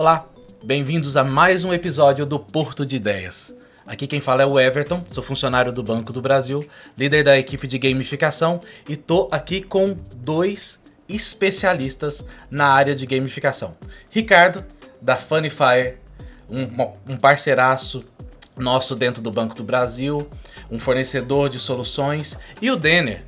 Olá, bem-vindos a mais um episódio do Porto de Ideias. Aqui quem fala é o Everton, sou funcionário do Banco do Brasil, líder da equipe de gamificação e tô aqui com dois especialistas na área de gamificação. Ricardo, da Funnyfire, um parceiraço nosso dentro do Banco do Brasil, um fornecedor de soluções, e o Denner,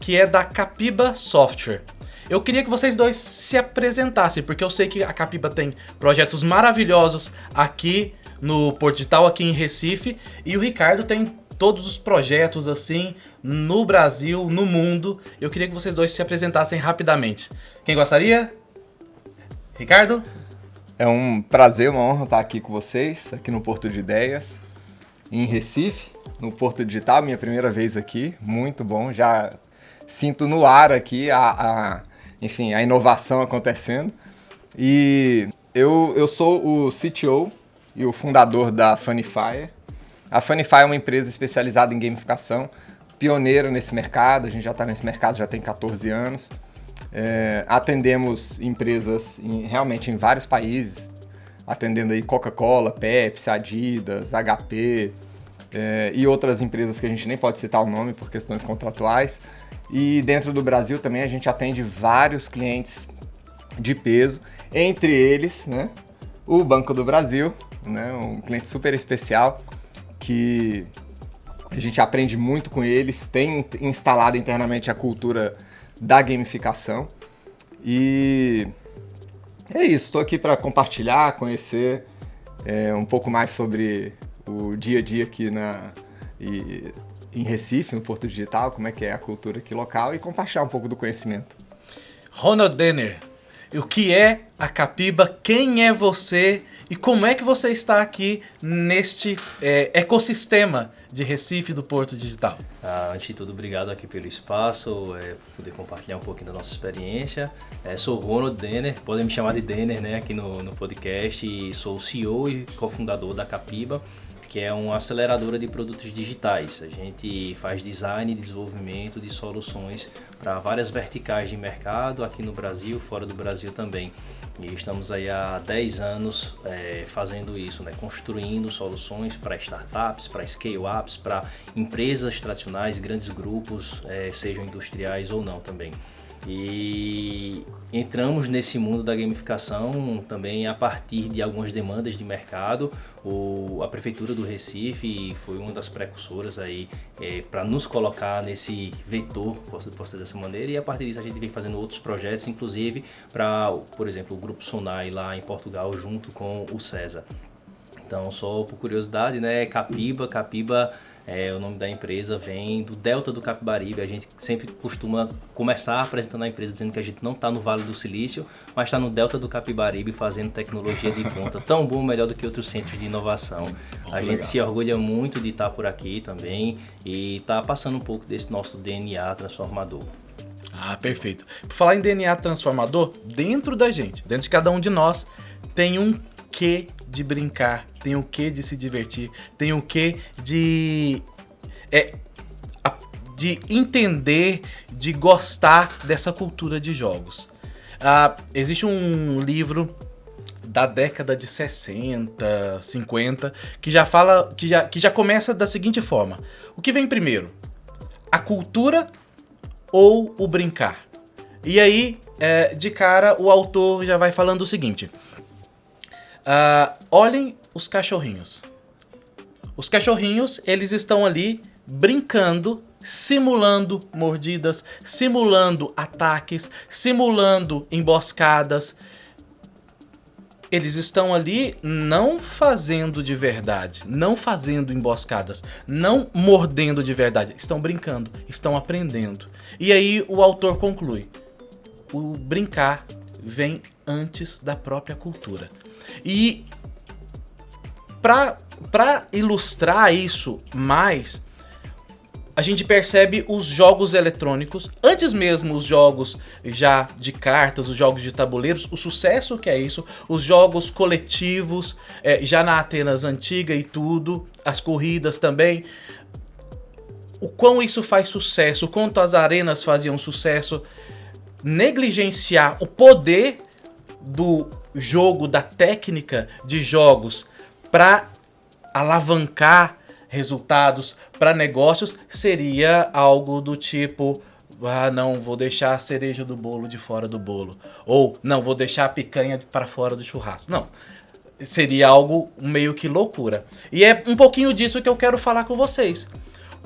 que é da Capyba Software. Eu queria que vocês dois se apresentassem, porque eu sei que a Capyba tem projetos maravilhosos aqui no Porto Digital, aqui em Recife, e o Ricardo tem todos os projetos assim no Brasil, no mundo. Eu queria que vocês dois se apresentassem rapidamente. Quem gostaria? Ricardo? É um prazer, uma honra estar aqui com vocês, aqui no Porto de Ideias, em Recife, no Porto Digital, minha primeira vez aqui, muito bom, já sinto no ar aqui a inovação acontecendo. E eu sou o CTO e o fundador da Funnyfire. A Funnyfire é uma empresa especializada em gamificação, pioneira nesse mercado, a gente já está nesse mercado já tem 14 anos. Atendemos empresas realmente em vários países, atendendo aí Coca-Cola, Pepsi, Adidas, HP e outras empresas que a gente nem pode citar o nome por questões contratuais. E dentro do Brasil também a gente atende vários clientes de peso, entre eles, né, o Banco do Brasil, né, um cliente super especial que a gente aprende muito com eles, tem instalado internamente a cultura da gamificação. E é isso, estou aqui para compartilhar, conhecer um pouco mais sobre o dia a dia aqui em Recife, no Porto Digital, como é que é a cultura aqui local e compartilhar um pouco do conhecimento. Ronald Denner, o que é a Capyba, quem é você e como é que você está aqui neste ecossistema de Recife do Porto Digital? Antes de tudo, obrigado aqui pelo espaço, por poder compartilhar um pouquinho da nossa experiência. Sou o Ronald Denner, podem me chamar de Denner, né, aqui no podcast, e sou o CEO e cofundador da Capyba, que é uma aceleradora de produtos digitais. A gente faz design e desenvolvimento de soluções para várias verticais de mercado, aqui no Brasil, fora do Brasil também. E estamos aí há 10 anos fazendo isso, né? Construindo soluções para startups, para scale-ups, para empresas tradicionais, grandes grupos, sejam industriais ou não também. E entramos nesse mundo da gamificação também a partir de algumas demandas de mercado. A Prefeitura do Recife foi uma das precursoras aí para nos colocar nesse vetor, posso dizer dessa maneira, e a partir disso a gente vem fazendo outros projetos, inclusive para, por exemplo, o Grupo Sonai lá em Portugal junto com o César. Então, só por curiosidade, né, Capyba, o nome da empresa vem do Delta do Capibaribe. A gente sempre costuma começar apresentando a empresa dizendo que a gente não está no Vale do Silício, mas está no Delta do Capibaribe fazendo tecnologia de ponta, tão bom, melhor do que outros centros de inovação. A gente se orgulha muito de estar por aqui também e está passando um pouco desse nosso DNA transformador. Ah, perfeito. Por falar em DNA transformador, dentro da gente, dentro de cada um de nós, tem um quê de brincar, tem o quê de se divertir, tem o quê de entender, de gostar dessa cultura de jogos. Existe um livro da década de 60, 50, que já fala, que já começa da seguinte forma: o que vem primeiro? A cultura ou o brincar? E aí, de cara, o autor já vai falando o seguinte: olhem os cachorrinhos. Os cachorrinhos, eles estão ali brincando, simulando mordidas, simulando ataques, simulando emboscadas. Eles estão ali não fazendo de verdade, não fazendo emboscadas, não mordendo de verdade. Estão brincando, estão aprendendo. E aí o autor conclui: o brincar vem antes da própria cultura. E para ilustrar isso mais, a gente percebe os jogos eletrônicos, antes mesmo os jogos já de cartas, os jogos de tabuleiros, o sucesso que é isso, os jogos coletivos, já na Atenas antiga e tudo, as corridas também. O quão isso faz sucesso, o quanto as arenas faziam sucesso, negligenciar o poder do jogo da técnica de jogos para alavancar resultados para negócios, seria algo do tipo: ah, não, vou deixar a cereja do bolo de fora do bolo. Ou, não, vou deixar a picanha para fora do churrasco. Não. Seria algo meio que loucura. E é um pouquinho disso que eu quero falar com vocês.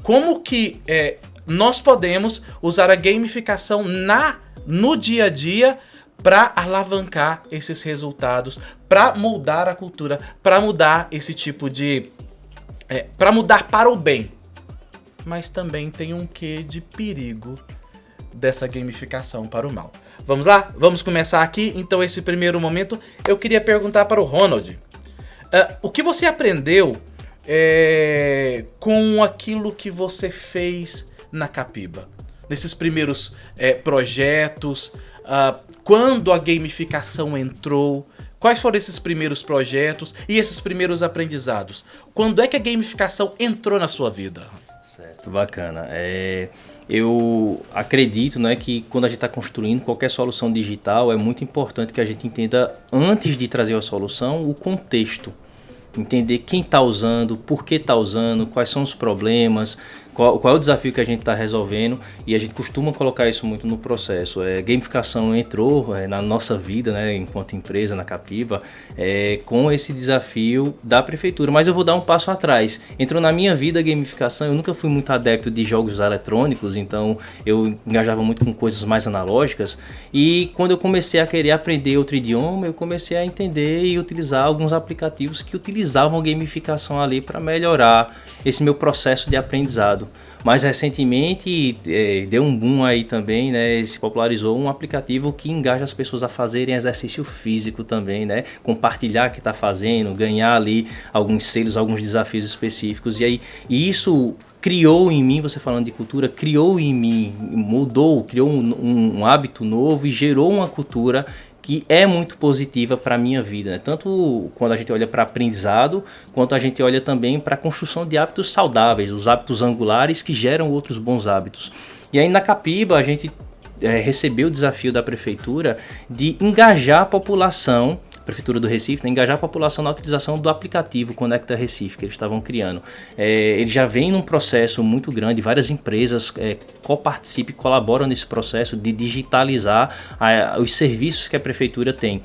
Como que nós podemos usar a gamificação no dia a dia para alavancar esses resultados, para mudar a cultura, para mudar esse tipo de... para mudar para o bem. Mas também tem um quê de perigo dessa gamificação para o mal. Vamos lá? Vamos começar aqui. Então, esse primeiro momento, eu queria perguntar para o Ronald. O que você aprendeu com aquilo que você fez na Capiba? Nesses primeiros projetos, quando a gamificação entrou, quais foram esses primeiros projetos e esses primeiros aprendizados? Quando é que a gamificação entrou na sua vida? Certo, bacana. Eu acredito, né, que quando a gente está construindo qualquer solução digital, é muito importante que a gente entenda, antes de trazer a solução, o contexto. Entender quem está usando, por que está usando, quais são os problemas, qual é o desafio que a gente está resolvendo, e a gente costuma colocar isso muito no processo. Gamificação entrou na nossa vida, né, enquanto empresa, na Capiba, com esse desafio da prefeitura. Mas eu vou dar um passo atrás. Entrou na minha vida a gamificação, eu nunca fui muito adepto de jogos eletrônicos, então eu engajava muito com coisas mais analógicas, e quando eu comecei a querer aprender outro idioma, eu comecei a entender e utilizar alguns aplicativos que utilizavam gamificação ali para melhorar esse meu processo de aprendizado. Mais recentemente deu um boom aí também, né? Se popularizou um aplicativo que engaja as pessoas a fazerem exercício físico também, né? Compartilhar o que está fazendo, ganhar ali alguns selos, alguns desafios específicos. E aí isso criou em mim, você falando de cultura, criou em mim, criou um hábito novo e gerou uma cultura que é muito positiva para a minha vida, né? Tanto quando a gente olha para aprendizado, quanto a gente olha também para a construção de hábitos saudáveis, os hábitos angulares que geram outros bons hábitos. E aí na Capiba a gente recebeu o desafio da prefeitura de engajar a população, Prefeitura do Recife, né, engajar a população na utilização do aplicativo Conecta Recife, que eles estavam criando. Ele já vem num processo muito grande, várias empresas coparticipam e colaboram nesse processo de digitalizar os serviços que a Prefeitura tem.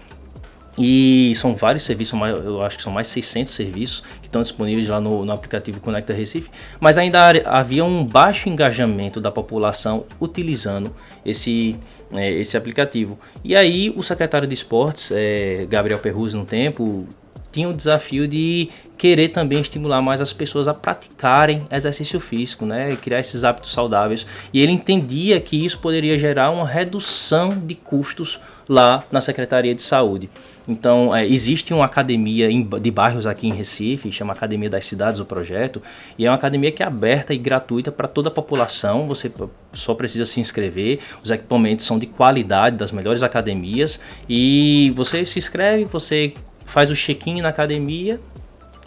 E são vários serviços, eu acho que são mais de 600 serviços que estão disponíveis lá no aplicativo Conecta Recife, mas ainda havia um baixo engajamento da população utilizando esse aplicativo. E aí o secretário de Esportes, Gabriel Perruzzi, no tempo, tinha o desafio de querer também estimular mais as pessoas a praticarem exercício físico, né, e criar esses hábitos saudáveis. E ele entendia que isso poderia gerar uma redução de custos lá na Secretaria de Saúde. Então, existe uma academia de bairros aqui em Recife, chama Academia das Cidades, o projeto, e é uma academia que é aberta e gratuita para toda a população. Você só precisa se inscrever, os equipamentos são de qualidade, das melhores academias, e você se inscreve, você faz o check-in na academia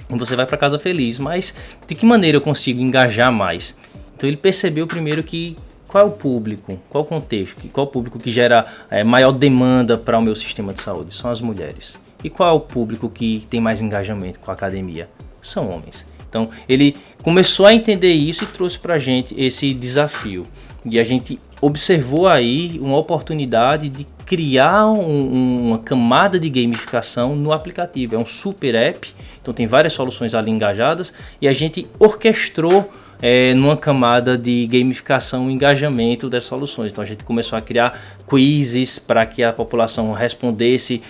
e você vai para casa feliz. Mas de que maneira eu consigo engajar mais? Então ele percebeu primeiro que qual é o público, qual o contexto, qual é o público que gera maior demanda para o meu sistema de saúde? São as mulheres. E qual é o público que tem mais engajamento com a academia? São homens. Então ele começou a entender isso e trouxe para a gente esse desafio. E a gente observou aí uma oportunidade de criar uma camada de gamificação no aplicativo. É um super app, então tem várias soluções ali engajadas, e a gente orquestrou numa camada de gamificação e engajamento das soluções. Então a gente começou a criar quizzes para que a população respondesse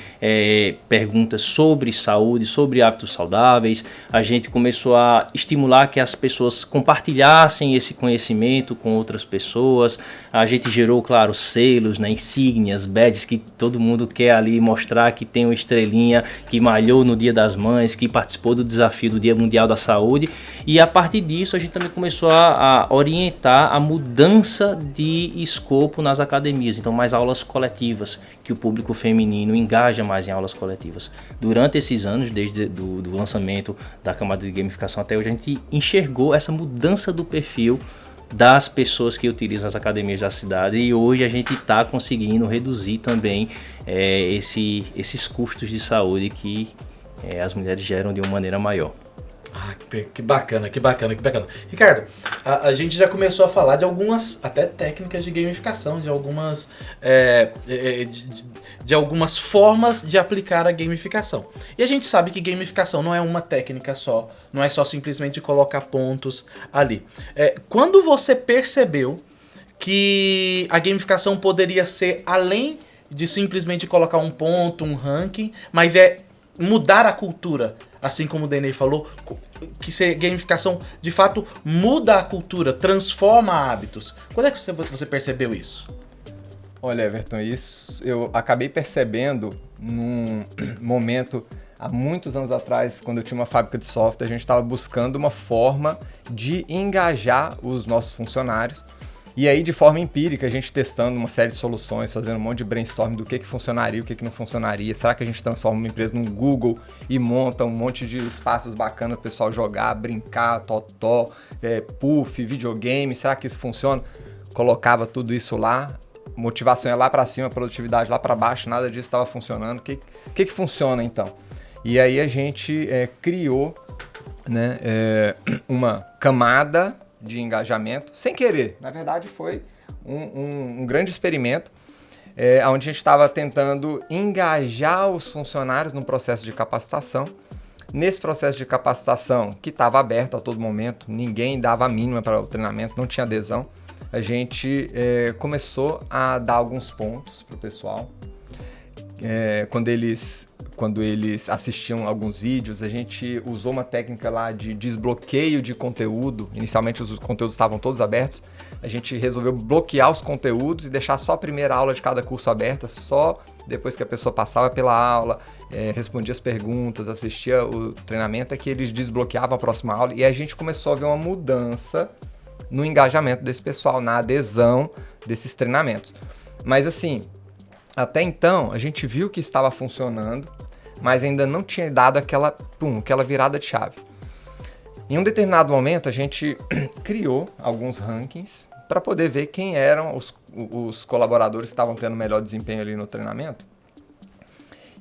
perguntas sobre saúde, sobre hábitos saudáveis. A gente começou a estimular que as pessoas compartilhassem esse conhecimento com outras pessoas. A gente gerou, claro, selos, né, insígnias, badges, que todo mundo quer ali mostrar que tem uma estrelinha, que malhou no Dia das Mães, que participou do desafio do Dia Mundial da Saúde. E a partir disso a gente também começou a orientar a mudança de escopo nas academias. Então mais aulas coletivas, que o público feminino engaja mais em aulas coletivas. Durante esses anos, desde do lançamento da camada de gamificação até hoje, a gente enxergou essa mudança do perfil das pessoas que utilizam as academias da cidade, e hoje a gente está conseguindo reduzir também esses custos de saúde que as mulheres geram de uma maneira maior. Ah, que bacana, que bacana, que bacana. Ricardo, a gente já começou a falar de algumas até técnicas de gamificação, de algumas de algumas formas de aplicar a gamificação. E a gente sabe que gamificação não é uma técnica só, não é só simplesmente colocar pontos ali. Quando você percebeu que a gamificação poderia ser além de simplesmente colocar um ponto, um ranking, mas mudar a cultura, assim como o Denner falou, que gamificação de fato muda a cultura, transforma hábitos. Quando é que você percebeu isso? Olha, Everton, isso eu acabei percebendo num momento, há muitos anos atrás, quando eu tinha uma fábrica de software, a gente estava buscando uma forma de engajar os nossos funcionários. E aí, de forma empírica, a gente testando uma série de soluções, fazendo um monte de brainstorm do que funcionaria, o que não funcionaria. Será que a gente transforma uma empresa num Google e monta um monte de espaços bacanas para o pessoal jogar, brincar, totó, puff, videogame? Será que isso funciona? Colocava tudo isso lá, motivação ia lá para cima, produtividade lá para baixo, nada disso estava funcionando. O que funciona, então? E aí a gente criou, né, uma camada de engajamento, sem querer. Na verdade, foi um grande experimento, onde a gente estava tentando engajar os funcionários no processo de capacitação. Nesse processo de capacitação, que estava aberto a todo momento, ninguém dava a mínima para o treinamento, não tinha adesão, a gente começou a dar alguns pontos para o pessoal. Quando eles assistiam alguns vídeos, a gente usou uma técnica lá de desbloqueio de conteúdo. Inicialmente os conteúdos estavam todos abertos. A gente resolveu bloquear os conteúdos e deixar só a primeira aula de cada curso aberta, só depois que a pessoa passava pela aula, respondia as perguntas, assistia o treinamento, é que eles desbloqueavam a próxima aula. E a gente começou a ver uma mudança no engajamento desse pessoal, na adesão desses treinamentos. Mas assim, até então, a gente viu que estava funcionando, mas ainda não tinha dado aquela virada de chave. Em um determinado momento, a gente criou alguns rankings para poder ver quem eram os colaboradores que estavam tendo melhor desempenho ali no treinamento.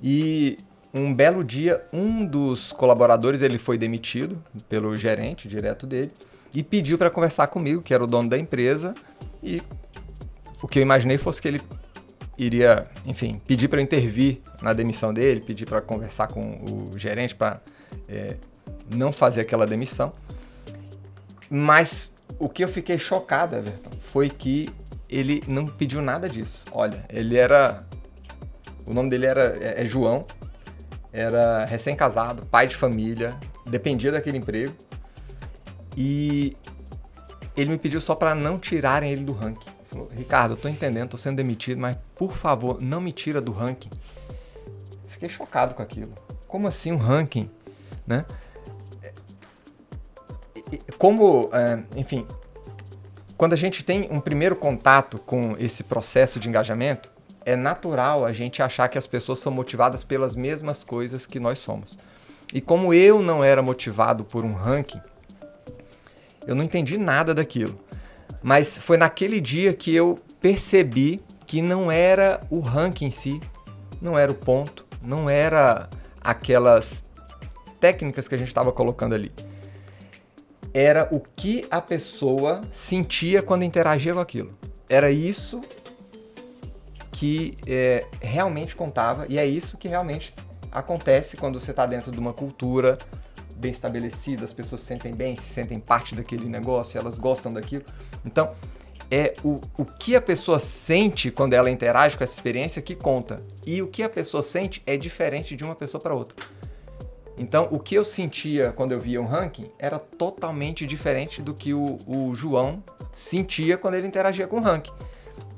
E um belo dia, um dos colaboradores ele foi demitido pelo gerente direto dele e pediu para conversar comigo, que era o dono da empresa, e o que eu imaginei fosse que ele iria, enfim, pedir para eu intervir na demissão dele, pedir para conversar com o gerente para não fazer aquela demissão. Mas o que eu fiquei chocado, Everton, foi que ele não pediu nada disso. Olha, o nome dele é João, era recém-casado, pai de família, dependia daquele emprego, e ele me pediu só para não tirarem ele do ranking. Falou: Ricardo, eu tô entendendo, tô sendo demitido, mas por favor, não me tira do ranking. Fiquei chocado com aquilo. Como assim um ranking, né? Enfim, quando a gente tem um primeiro contato com esse processo de engajamento, é natural a gente achar que as pessoas são motivadas pelas mesmas coisas que nós somos. E como eu não era motivado por um ranking, eu não entendi nada daquilo. Mas foi naquele dia que eu percebi que não era o ranking em si, não era o ponto, não era aquelas técnicas que a gente estava colocando ali. Era o que a pessoa sentia quando interagia com aquilo. Era isso que realmente contava, e é isso que realmente acontece quando você está dentro de uma cultura bem estabelecida, as pessoas se sentem bem, se sentem parte daquele negócio, elas gostam daquilo. Então, é o que a pessoa sente quando ela interage com essa experiência que conta. E o que a pessoa sente é diferente de uma pessoa para outra. Então, o que eu sentia quando eu via um ranking era totalmente diferente do que o João sentia quando ele interagia com o ranking.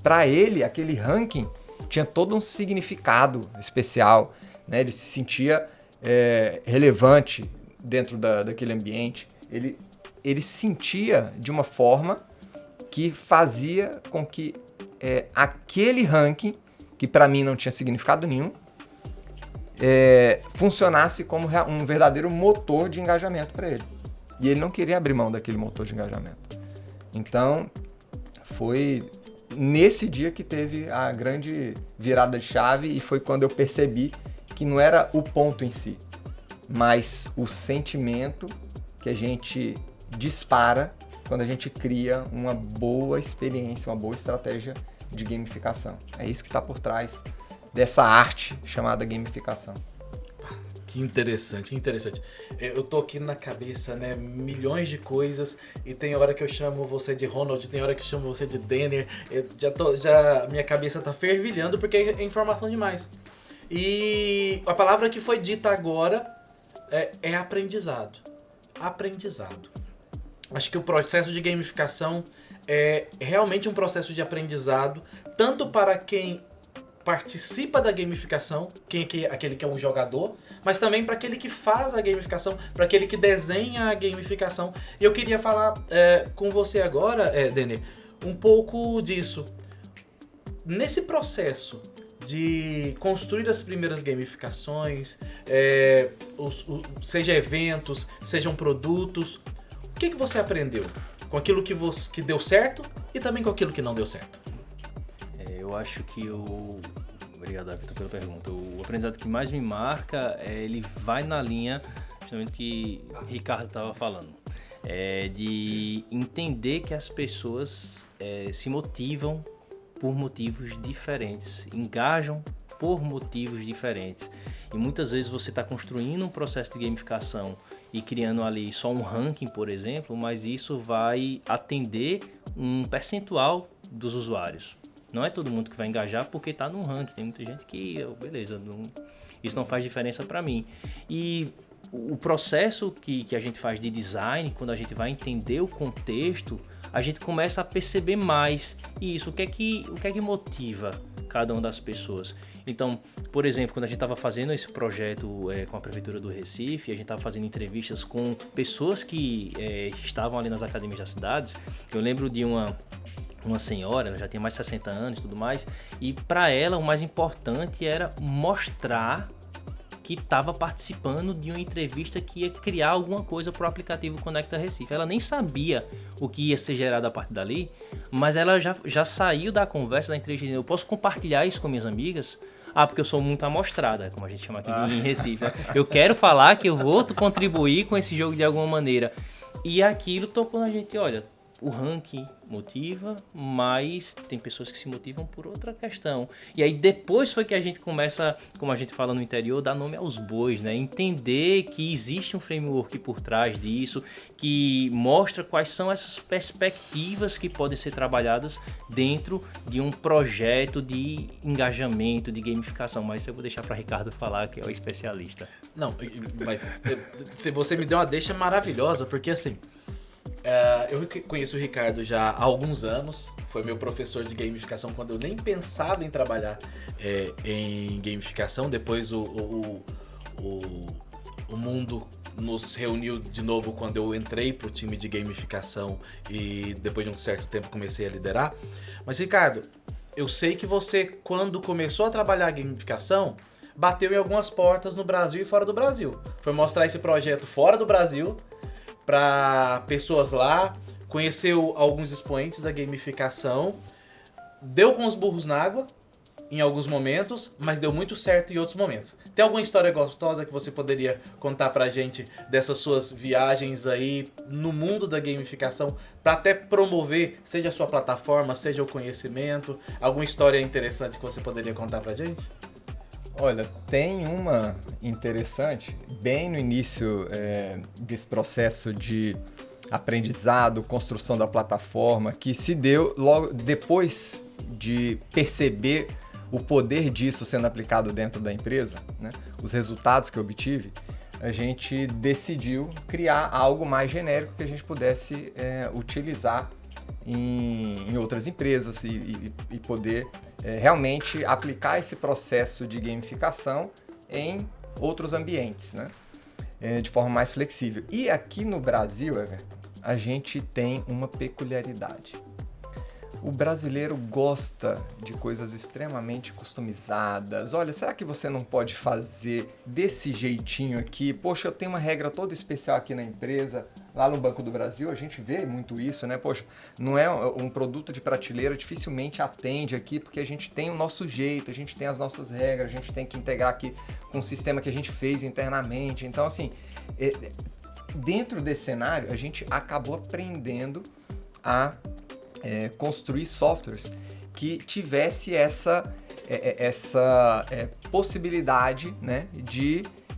Para ele, aquele ranking tinha todo um significado especial, né? Ele se sentia relevante dentro daquele ambiente. Ele sentia de uma forma que fazia com que aquele ranking, que para mim não tinha significado nenhum, funcionasse como um verdadeiro motor de engajamento para ele. E ele não queria abrir mão daquele motor de engajamento. Então, foi nesse dia que teve a grande virada de chave e foi quando eu percebi que não era o ponto em si, mas o sentimento que a gente dispara quando a gente cria uma boa experiência, uma boa estratégia de gamificação. É isso que está por trás dessa arte chamada gamificação. Que interessante, que interessante. Eu tô aqui na cabeça, né, milhões de coisas, e tem hora que eu chamo você de Ronald, tem hora que eu chamo você de Denner, minha cabeça tá fervilhando porque é informação demais. E a palavra que foi dita agora é aprendizado. Aprendizado. Acho que o processo de gamificação é realmente um processo de aprendizado, tanto para quem participa da gamificação, aquele que é um jogador, mas também para aquele que faz a gamificação, para aquele que desenha a gamificação. E eu queria falar com você agora, Denner, um pouco disso. Nesse processo de construir as primeiras gamificações, seja eventos, sejam produtos, o que você aprendeu com aquilo que deu certo e também com aquilo que não deu certo? Eu acho que Obrigado, Vitor, pela pergunta. O aprendizado que mais me marca, ele vai na linha justamente que Ricardo estava falando. De entender que as pessoas se motivam por motivos diferentes, engajam por motivos diferentes. E muitas vezes você está construindo um processo de gamificação e criando ali só um ranking, por exemplo, mas isso vai atender um percentual dos usuários. Não é todo mundo que vai engajar porque está num ranking. Tem muita gente que, beleza, isso não faz diferença para mim. E o processo que a gente faz de design, quando a gente vai entender o contexto, a gente começa a perceber mais isso. O que é que motiva cada uma das pessoas? Então, por exemplo, quando a gente estava fazendo esse projeto com a Prefeitura do Recife, a gente estava fazendo entrevistas com pessoas que estavam ali nas academias das cidades. Eu lembro de uma senhora, ela já tinha mais de 60 anos e tudo mais, e para ela o mais importante era mostrar que estava participando de uma entrevista que ia criar alguma coisa para o aplicativo Conecta Recife. Ela nem sabia o que ia ser gerado a partir dali, mas ela já saiu da conversa, da entrevista, eu posso compartilhar isso com minhas amigas? Porque eu sou muito amostrada, como a gente chama aqui em Recife. Eu quero falar que eu vou contribuir com esse jogo de alguma maneira. E aquilo tocou na gente, olha, o ranking motiva, mas tem pessoas que se motivam por outra questão. E aí depois foi que a gente começa, como a gente fala no interior, dar nome aos bois, né? Entender que existe um framework por trás disso, que mostra quais são essas perspectivas que podem ser trabalhadas dentro de um projeto de engajamento, de gamificação. Mas eu vou deixar para Ricardo falar, que é o especialista. Não, mas você me deu uma deixa maravilhosa, porque assim, eu conheço o Ricardo já há alguns anos, foi meu professor de gamificação quando eu nem pensava em trabalhar em gamificação. Depois o mundo nos reuniu de novo quando eu entrei pro time de gamificação e depois de um certo tempo comecei a liderar. Mas Ricardo, eu sei que você, quando começou a trabalhar gamificação, bateu em algumas portas no Brasil e fora do Brasil. Foi mostrar esse projeto fora do Brasil para pessoas lá, conheceu alguns expoentes da gamificação, deu com os burros na água em alguns momentos, mas deu muito certo em outros momentos. Tem alguma história gostosa que você poderia contar pra gente dessas suas viagens aí no mundo da gamificação, para até promover, seja a sua plataforma, seja o conhecimento? Alguma história interessante que você poderia contar pra gente? Olha, tem uma interessante, bem no início desse processo de aprendizado, construção da plataforma, que se deu logo depois de perceber o poder disso sendo aplicado dentro da empresa, né? Os resultados que eu obtive, a gente decidiu criar algo mais genérico que a gente pudesse utilizar em outras empresas e poder realmente aplicar esse processo de gamificação em outros ambientes, né? De forma mais flexível. E aqui no Brasil, Everton, a gente tem uma peculiaridade. O brasileiro gosta de coisas extremamente customizadas. Olha, será que você não pode fazer desse jeitinho aqui? Poxa, eu tenho uma regra toda especial aqui na empresa. Lá no Banco do Brasil a gente vê muito isso, né? Poxa, não é um produto de prateleira, dificilmente atende aqui, porque a gente tem o nosso jeito, a gente tem as nossas regras, a gente tem que integrar aqui com um sistema que a gente fez internamente. Então, assim, dentro desse cenário, a gente acabou aprendendo a construir softwares que tivesse essa possibilidade, né,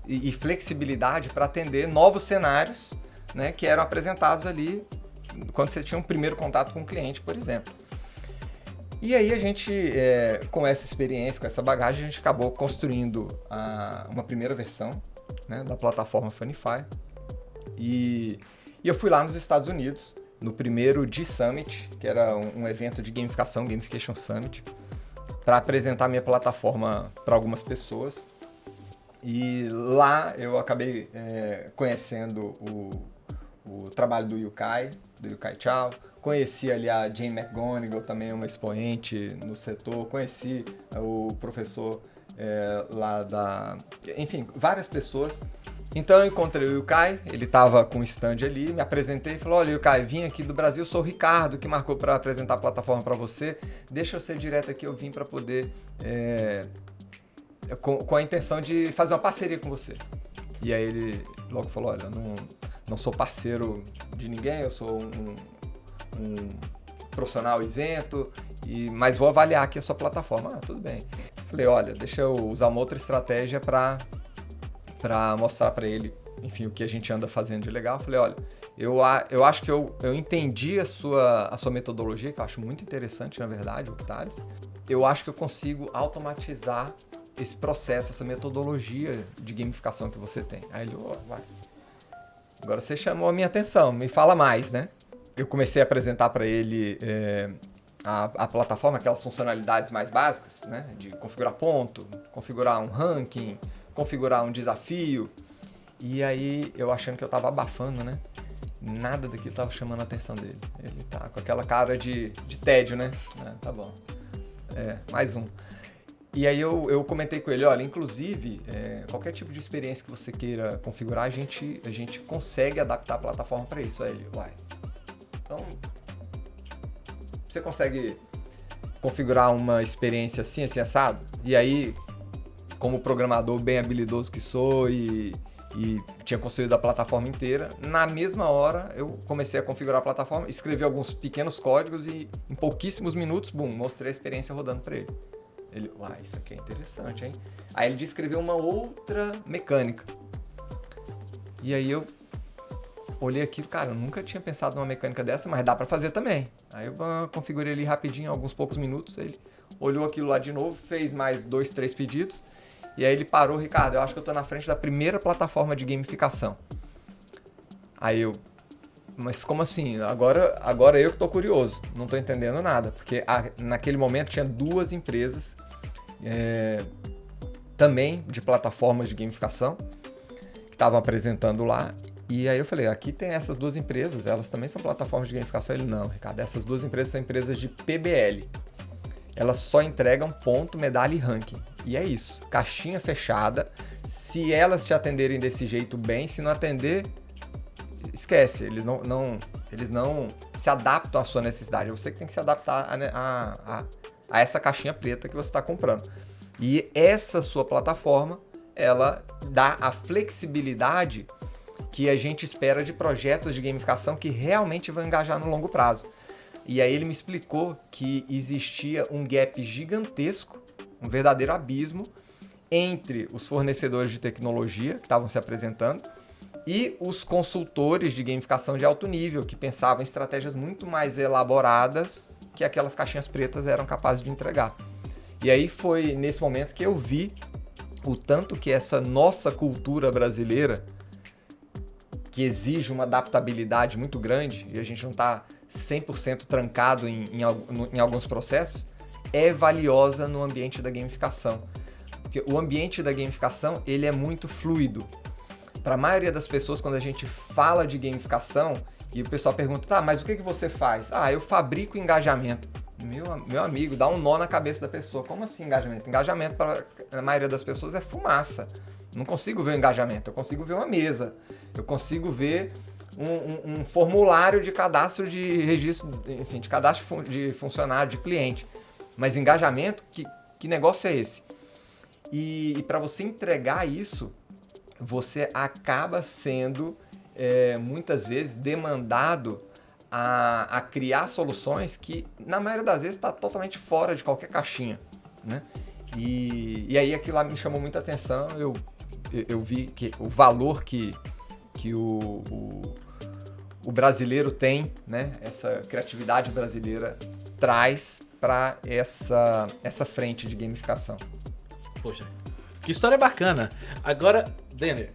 e flexibilidade para atender novos cenários, né, que eram apresentados ali quando você tinha um primeiro contato com o cliente, por exemplo. E aí a gente, com essa experiência, com essa bagagem, a gente acabou construindo uma primeira versão, né, da plataforma Funify. E eu fui lá nos Estados Unidos, no primeiro G-Summit, que era um evento de gamificação, Gamification Summit, para apresentar minha plataforma para algumas pessoas. E lá eu acabei conhecendo o trabalho do Yu-Kai Chao. Conheci ali a Jane McGonigal, também uma expoente no setor. Conheci o professor lá da... Enfim, várias pessoas. Então eu encontrei o Yu-Kai, ele estava com um stand ali, me apresentei e falou: olha, Yu-Kai, vim aqui do Brasil, sou o Ricardo, que marcou para apresentar a plataforma para você. Deixa eu ser direto aqui, eu vim para poder... com a intenção de fazer uma parceria com você. E aí ele logo falou: olha, não sou parceiro de ninguém, eu sou um profissional isento, mas vou avaliar aqui a sua plataforma. Ah, tudo bem. Falei: olha, deixa eu usar uma outra estratégia para mostrar para ele, enfim, o que a gente anda fazendo de legal. Falei: olha, eu acho que eu entendi a sua metodologia, que eu acho muito interessante, na verdade, o Thales. Eu acho que eu consigo automatizar esse processo, essa metodologia de gamificação que você tem. Aí ele: vai. Agora você chamou a minha atenção, me fala mais, né? Eu comecei a apresentar para ele a plataforma, aquelas funcionalidades mais básicas, né? De configurar ponto, configurar um ranking, configurar um desafio. E aí eu achando que eu tava abafando, né? Nada daquilo tava chamando a atenção dele. Ele tá com aquela cara de tédio, né? Tá bom. Mais um. E aí eu comentei com ele: olha, inclusive, qualquer tipo de experiência que você queira configurar, a gente consegue adaptar a plataforma para isso. Aí ele: uai, então você consegue configurar uma experiência assim, assim, assado? E aí, como programador bem habilidoso que sou e tinha construído a plataforma inteira, na mesma hora eu comecei a configurar a plataforma, escrevi alguns pequenos códigos e em pouquíssimos minutos, mostrei a experiência rodando para ele. Ele: uai, isso aqui é interessante, hein? Aí ele descreveu uma outra mecânica. E aí eu olhei aquilo: cara, eu nunca tinha pensado numa mecânica dessa, mas dá para fazer também. Aí eu configurei ali rapidinho, alguns poucos minutos. Ele olhou aquilo lá de novo, fez mais 2, 3 pedidos. E aí ele parou: Ricardo, eu acho que eu tô na frente da primeira plataforma de gamificação. Aí eu: mas como assim? Agora eu que tô curioso, não tô entendendo nada. Porque naquele momento tinha 2 empresas também de plataformas de gamificação que estavam apresentando lá. E aí eu falei: aqui tem essas 2 empresas, elas também são plataformas de gamificação. Ele: não, Ricardo, essas 2 empresas são empresas de PBL. Elas só entregam ponto, medalha e ranking. E é isso, caixinha fechada. Se elas te atenderem desse jeito, bem. Se não atender, esquece. Eles não se adaptam à sua necessidade. Você que tem que se adaptar a essa caixinha preta que você está comprando. E essa sua plataforma, ela dá a flexibilidade que a gente espera de projetos de gamificação que realmente vão engajar no longo prazo. E aí ele me explicou que existia um gap gigantesco, um verdadeiro abismo, entre os fornecedores de tecnologia que estavam se apresentando e os consultores de gamificação de alto nível, que pensavam em estratégias muito mais elaboradas que aquelas caixinhas pretas eram capazes de entregar. E aí foi nesse momento que eu vi o tanto que essa nossa cultura brasileira, que exige uma adaptabilidade muito grande, e a gente não está 100% trancado em alguns processos, é valiosa no ambiente da gamificação. Porque o ambiente da gamificação, ele é muito fluido. Para a maioria das pessoas, quando a gente fala de gamificação, e o pessoal pergunta: tá, mas o que você faz? Ah, eu fabrico engajamento. Meu amigo, dá um nó na cabeça da pessoa. Como assim engajamento? Engajamento, para a maioria das pessoas, é fumaça. Não consigo ver o engajamento, eu consigo ver uma mesa. Eu consigo ver um formulário de cadastro de registro, enfim, de cadastro de funcionário, de cliente. Mas engajamento, que negócio é esse? E para você entregar isso, você acaba sendo, muitas vezes, demandado a criar soluções que, na maioria das vezes, está totalmente fora de qualquer caixinha, né? E aí aquilo lá me chamou muita atenção, eu vi que o valor que o brasileiro tem, né? Essa criatividade brasileira traz para essa frente de gamificação. Poxa, que história bacana. Agora, Denner,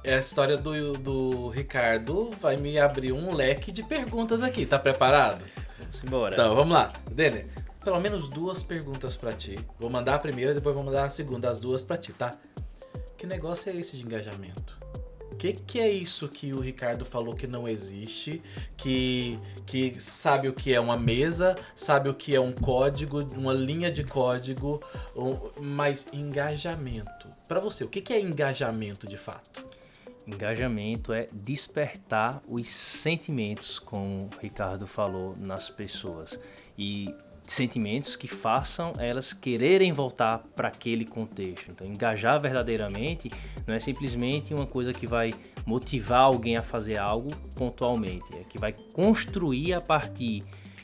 a história do Ricardo vai me abrir um leque de perguntas aqui. Tá preparado? Vamos embora. Então, vamos lá. Denner, pelo menos 2 perguntas pra ti. Vou mandar a primeira, depois vou mandar a segunda, as 2 pra ti, tá? Que negócio é esse de engajamento? O que é isso que o Ricardo falou que não existe, que sabe o que é uma mesa, sabe o que é um código, uma linha de código, mas engajamento. Para você, o que é engajamento de fato? Engajamento é despertar os sentimentos, como o Ricardo falou, nas pessoas. E sentimentos que façam elas quererem voltar para aquele contexto. Então, engajar verdadeiramente não é simplesmente uma coisa que vai motivar alguém a fazer algo pontualmente, é que vai construir a partir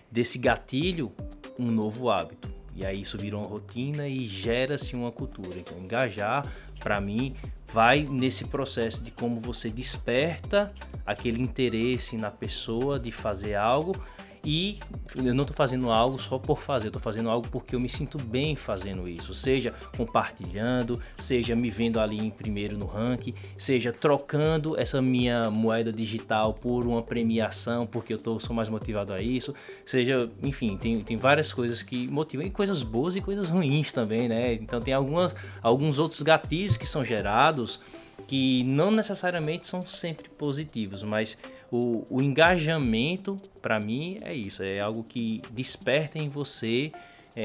desse gatilho um novo hábito. E aí isso vira uma rotina e gera-se uma cultura. Então, engajar, para mim, vai nesse processo de como você desperta aquele interesse na pessoa de fazer algo. E eu não estou fazendo algo só por fazer, eu estou fazendo algo porque eu me sinto bem fazendo isso, seja compartilhando, seja me vendo ali em primeiro no ranking, seja trocando essa minha moeda digital por uma premiação porque sou mais motivado a isso, seja, enfim, tem várias coisas que motivam, e coisas boas e coisas ruins também, né? Então tem alguns outros gatilhos que são gerados que não necessariamente são sempre positivos, mas o engajamento, para mim, é isso. É algo que desperta em você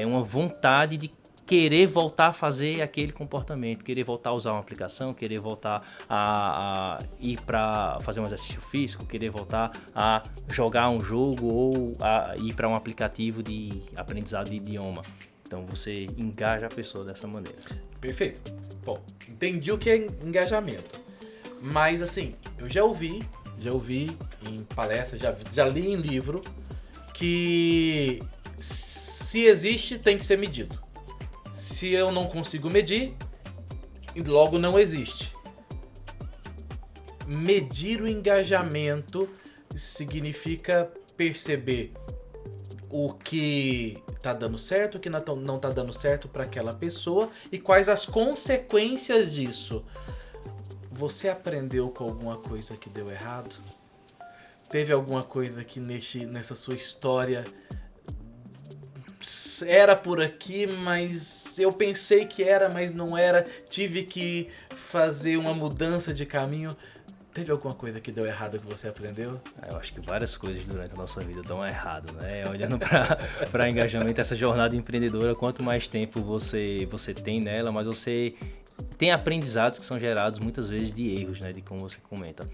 uma vontade de querer voltar a fazer aquele comportamento, querer voltar a usar uma aplicação, querer voltar a ir para fazer um exercício físico, querer voltar a jogar um jogo ou a ir para um aplicativo de aprendizado de idioma. Então você engaja a pessoa dessa maneira. Perfeito. Bom, entendi o que é engajamento. Mas assim, eu já ouvi em palestras, já li em livro que se existe tem que ser medido. Se eu não consigo medir, logo não existe. Medir o engajamento significa perceber o que tá dando certo, o que não tá dando certo para aquela pessoa e quais as consequências disso. Você aprendeu com alguma coisa que deu errado? Teve alguma coisa que nessa sua história era por aqui, mas eu pensei que era, mas não era, tive que fazer uma mudança de caminho? Teve alguma coisa que deu errado que você aprendeu? Eu acho que várias coisas durante a nossa vida dão errado, né? Olhando para engajamento, essa jornada empreendedora, quanto mais tempo você tem nela, mas você tem aprendizados que são gerados muitas vezes de erros, né? De como você comenta.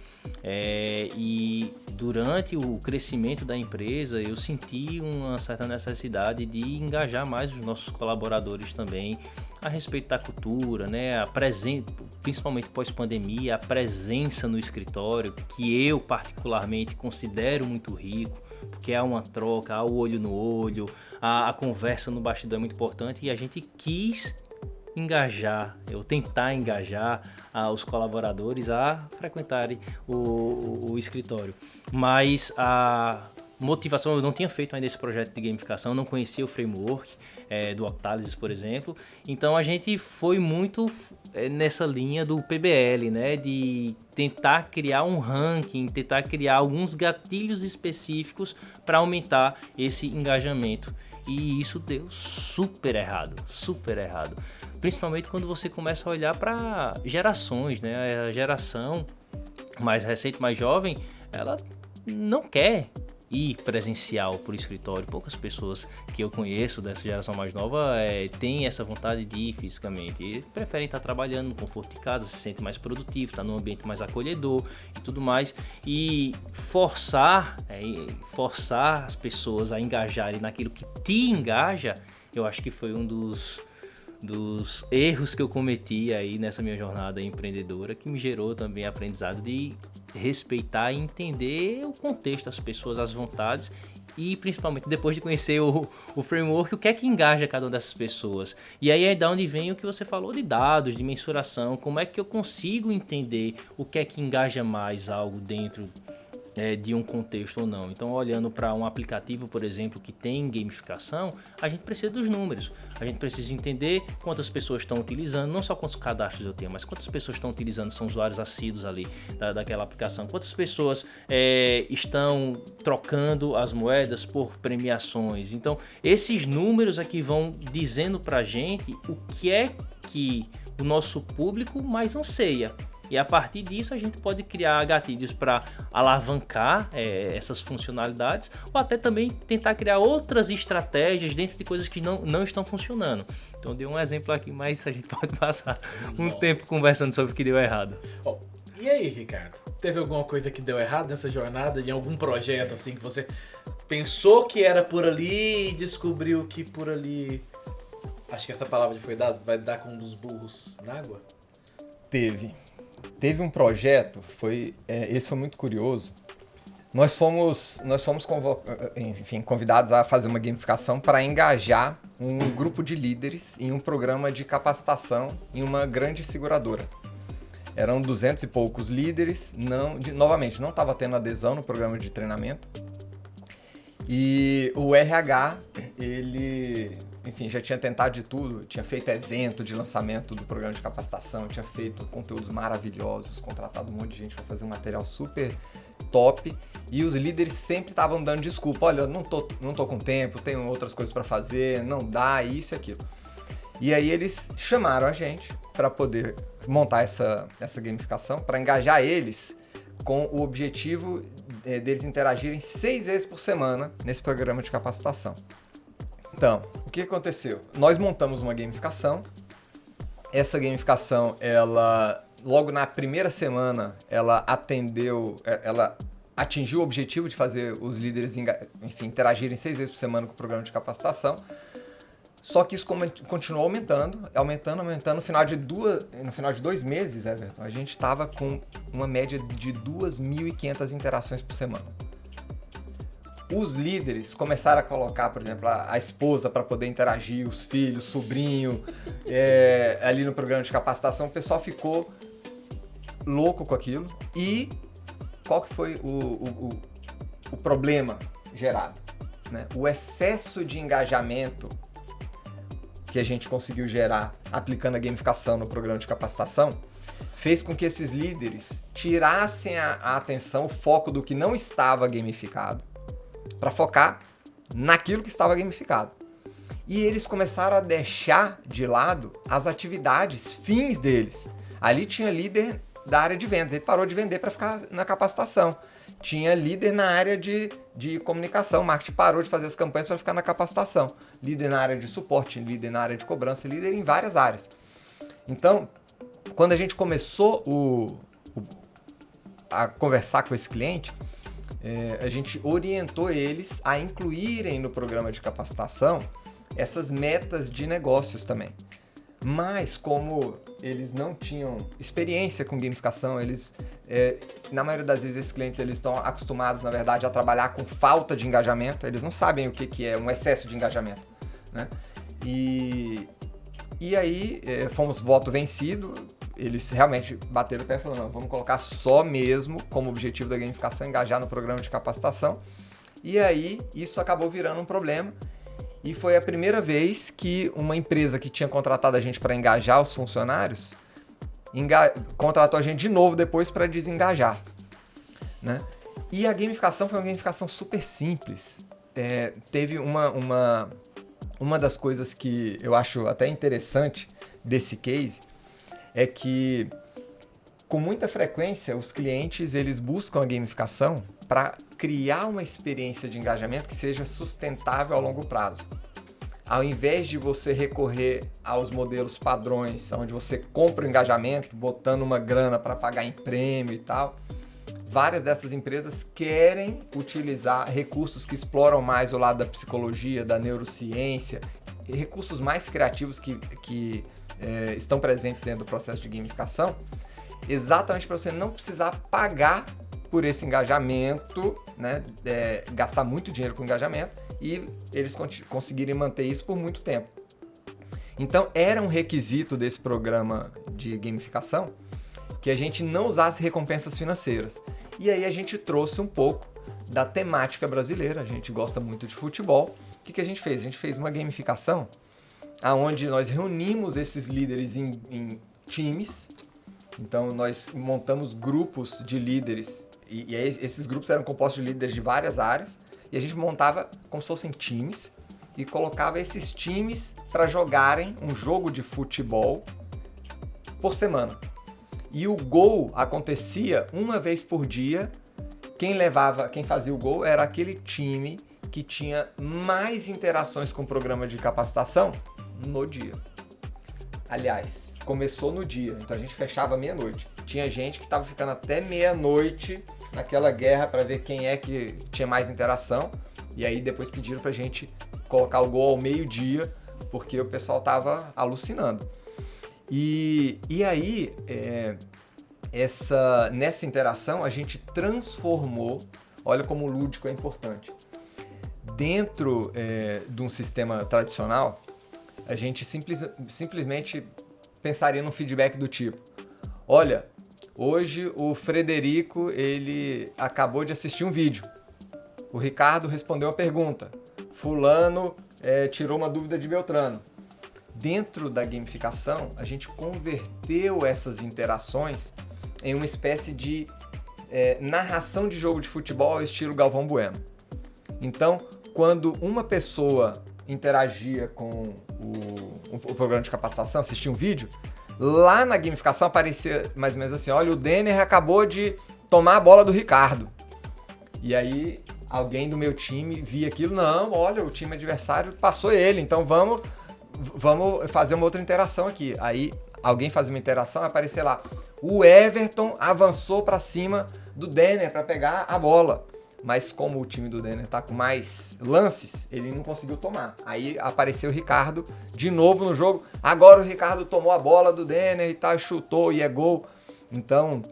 E durante o crescimento da empresa, eu senti uma certa necessidade de engajar mais os nossos colaboradores também a respeito da cultura, né? Principalmente pós-pandemia, a presença no escritório, que eu particularmente considero muito rico, porque há uma troca, há o olho no olho, a conversa no bastidor é muito importante, e a gente quis tentar engajar os colaboradores a frequentarem o escritório. Mas a motivação, eu não tinha feito ainda esse projeto de gamificação, não conhecia o framework do Octalysis, por exemplo. Então a gente foi muito nessa linha do PBL, né? De tentar criar um ranking, tentar criar alguns gatilhos específicos para aumentar esse engajamento. E isso deu super errado. Principalmente quando você começa a olhar para gerações, né? A geração mais recente, mais jovem, ela não quer ir presencial para o escritório. Poucas pessoas que eu conheço dessa geração mais nova têm essa vontade de ir fisicamente. E preferem estar trabalhando no conforto de casa, se sentem mais produtivo, estar num ambiente mais acolhedor e tudo mais. E forçar as pessoas a engajarem naquilo que te engaja, eu acho que foi um dos erros que eu cometi aí nessa minha jornada empreendedora, que me gerou também aprendizado de respeitar e entender o contexto das pessoas, as vontades e principalmente depois de conhecer o framework, o que é que engaja cada uma dessas pessoas. E aí é da onde vem o que você falou de dados, de mensuração, como é que eu consigo entender o que é que engaja mais algo dentro de um contexto ou não. Então, olhando para um aplicativo, por exemplo, que tem gamificação, a gente precisa dos números. A gente precisa entender quantas pessoas estão utilizando, não só quantos cadastros eu tenho, mas quantas pessoas estão utilizando, são usuários assíduos ali daquela aplicação. Quantas pessoas estão trocando as moedas por premiações. Então, esses números aqui vão dizendo para a gente o que é que o nosso público mais anseia. E a partir disso a gente pode criar gatilhos para alavancar essas funcionalidades ou até também tentar criar outras estratégias dentro de coisas que não estão funcionando. Então eu dei um exemplo aqui, mas a gente pode passar um tempo conversando sobre o que deu errado. Oh, e aí, Ricardo? Teve alguma coisa que deu errado nessa jornada? Em algum projeto assim que você pensou que era por ali e descobriu que por ali... Acho que essa palavra já foi dada, vai dar com um dos burros na água? Teve um projeto, esse foi muito curioso. Nós fomos convidados a fazer uma gamificação para engajar um grupo de líderes em um programa de capacitação em uma grande seguradora. Eram 200 e poucos líderes, novamente, não estava tendo adesão no programa de treinamento. E o RH, ele... Enfim, já tinha tentado de tudo, tinha feito evento de lançamento do programa de capacitação, tinha feito conteúdos maravilhosos, contratado um monte de gente para fazer um material super top, e os líderes sempre estavam dando desculpa, olha, não tô com tempo, tenho outras coisas para fazer, não dá, isso e aquilo. E aí eles chamaram a gente para poder montar essa gamificação, para engajar eles com o objetivo deles interagirem 6 vezes por semana nesse programa de capacitação. Então, o que aconteceu? Nós montamos uma gamificação. Essa gamificação, logo na primeira semana, ela atingiu o objetivo de fazer os líderes interagirem 6 vezes por semana com o programa de capacitação. Só que isso continuou aumentando. No final de 2 meses, Everton, a gente estava com uma média de 2.500 interações por semana. Os líderes começaram a colocar, por exemplo, a esposa para poder interagir, os filhos, sobrinho, ali no programa de capacitação. O pessoal ficou louco com aquilo. E qual que foi o problema gerado? Né? O excesso de engajamento que a gente conseguiu gerar aplicando a gamificação no programa de capacitação fez com que esses líderes tirassem a atenção, o foco do que não estava gamificado, para focar naquilo que estava gamificado. E eles começaram a deixar de lado as atividades fins deles. Ali tinha líder da área de vendas, ele parou de vender para ficar na capacitação. Tinha líder na área de comunicação, marketing parou de fazer as campanhas para ficar na capacitação. Líder na área de suporte, líder na área de cobrança, líder em várias áreas. Então, quando a gente começou a conversar com esse cliente, a gente orientou eles a incluírem no programa de capacitação essas metas de negócios também. Mas como eles não tinham experiência com gamificação, na maioria das vezes esses clientes eles estão acostumados, na verdade, a trabalhar com falta de engajamento, eles não sabem o que é um excesso de engajamento, né? E aí fomos voto vencido. Eles realmente bateram o pé e falaram, não, vamos colocar só mesmo como objetivo da gamificação, engajar no programa de capacitação. E aí, isso acabou virando um problema. E foi a primeira vez que uma empresa que tinha contratado a gente para engajar os funcionários, contratou a gente de novo depois para desengajar, né? E a gamificação foi uma gamificação super simples. Teve uma das coisas que eu acho até interessante desse case, é que com muita frequência os clientes eles buscam a gamificação para criar uma experiência de engajamento que seja sustentável ao longo prazo. Ao invés de você recorrer aos modelos padrões, onde você compra o engajamento, botando uma grana para pagar em prêmio e tal, várias dessas empresas querem utilizar recursos que exploram mais o lado da psicologia, da neurociência, recursos mais criativos que estão presentes dentro do processo de gamificação, exatamente para você não precisar pagar por esse engajamento, né? Gastar muito dinheiro com engajamento e eles conseguirem manter isso por muito tempo. Então, era um requisito desse programa de gamificação que a gente não usasse recompensas financeiras. E aí a gente trouxe um pouco da temática brasileira, a gente gosta muito de futebol. O que a gente fez? A gente fez uma gamificação onde nós reunimos esses líderes em times. Então, nós montamos grupos de líderes e esses grupos eram compostos de líderes de várias áreas e a gente montava como se fossem times e colocava esses times para jogarem um jogo de futebol por semana. E o gol acontecia uma vez por dia. Quem fazia o gol era aquele time que tinha mais interações com o programa de capacitação no dia. Aliás, começou no dia, então a gente fechava meia-noite. Tinha gente que estava ficando até meia-noite naquela guerra para ver quem é que tinha mais interação. E aí depois pediram pra gente colocar o gol ao meio-dia, porque o pessoal tava alucinando. E aí, nessa interação, a gente transformou, olha como o lúdico é importante. Dentro de um sistema tradicional, a gente simplesmente pensaria num feedback do tipo: olha, hoje o Frederico ele acabou de assistir um vídeo. O Ricardo respondeu a pergunta. Fulano tirou uma dúvida de Beltrano. Dentro da gamificação, a gente converteu essas interações em uma espécie de narração de jogo de futebol ao estilo Galvão Bueno. Então, quando uma pessoa interagia com o programa de capacitação, assistia um vídeo, lá na gamificação aparecia mais ou menos assim: olha, o Denner acabou de tomar a bola do Ricardo. E aí alguém do meu time via aquilo: não, olha, o time adversário passou ele, então vamos fazer uma outra interação aqui. Aí alguém fazia uma interação e aparecia lá: o Everton avançou para cima do Denner para pegar a bola. Mas como o time do Denner tá com mais lances, ele não conseguiu tomar. Aí apareceu o Ricardo de novo no jogo. Agora o Ricardo tomou a bola do Denner e tal, chutou e é gol. Então,